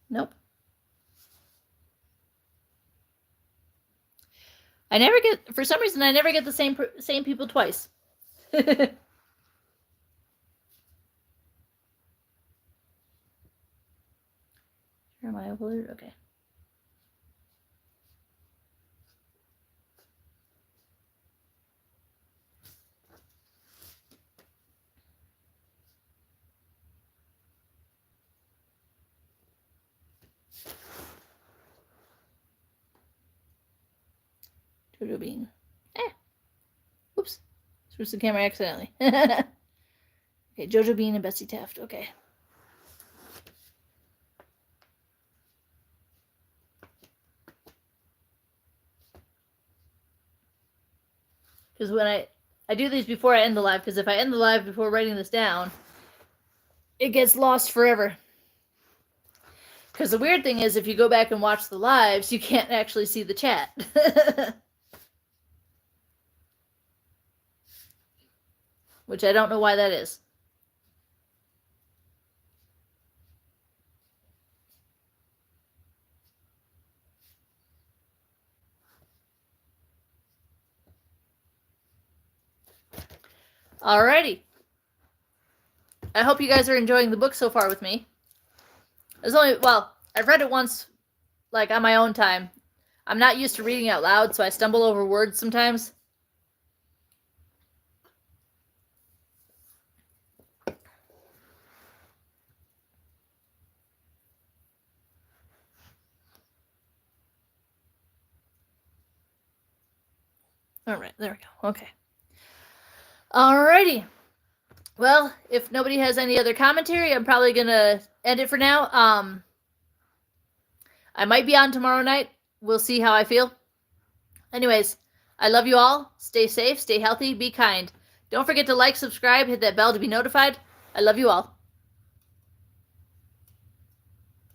Nope. For some reason, I never get the same people twice. Jeremiah Willard, okay. Jojo Bean. Oops. Switched the camera accidentally. Okay, Jojo Bean and Betsy Taft. Okay. Because when I do these before I end the live, because if I end the live before writing this down, it gets lost forever. Because the weird thing is, if you go back and watch the lives, you can't actually see the chat. Which I don't know why that is. Alrighty. I hope you guys are enjoying the book so far with me. I've read it once, like on my own time. I'm not used to reading out loud, so I stumble over words sometimes. All right, there we go. Okay. Alrighty. Well, if nobody has any other commentary, I'm probably going to end it for now. I might be on tomorrow night. We'll see how I feel. Anyways, I love you all. Stay safe, stay healthy, be kind. Don't forget to like, subscribe, hit that bell to be notified. I love you all.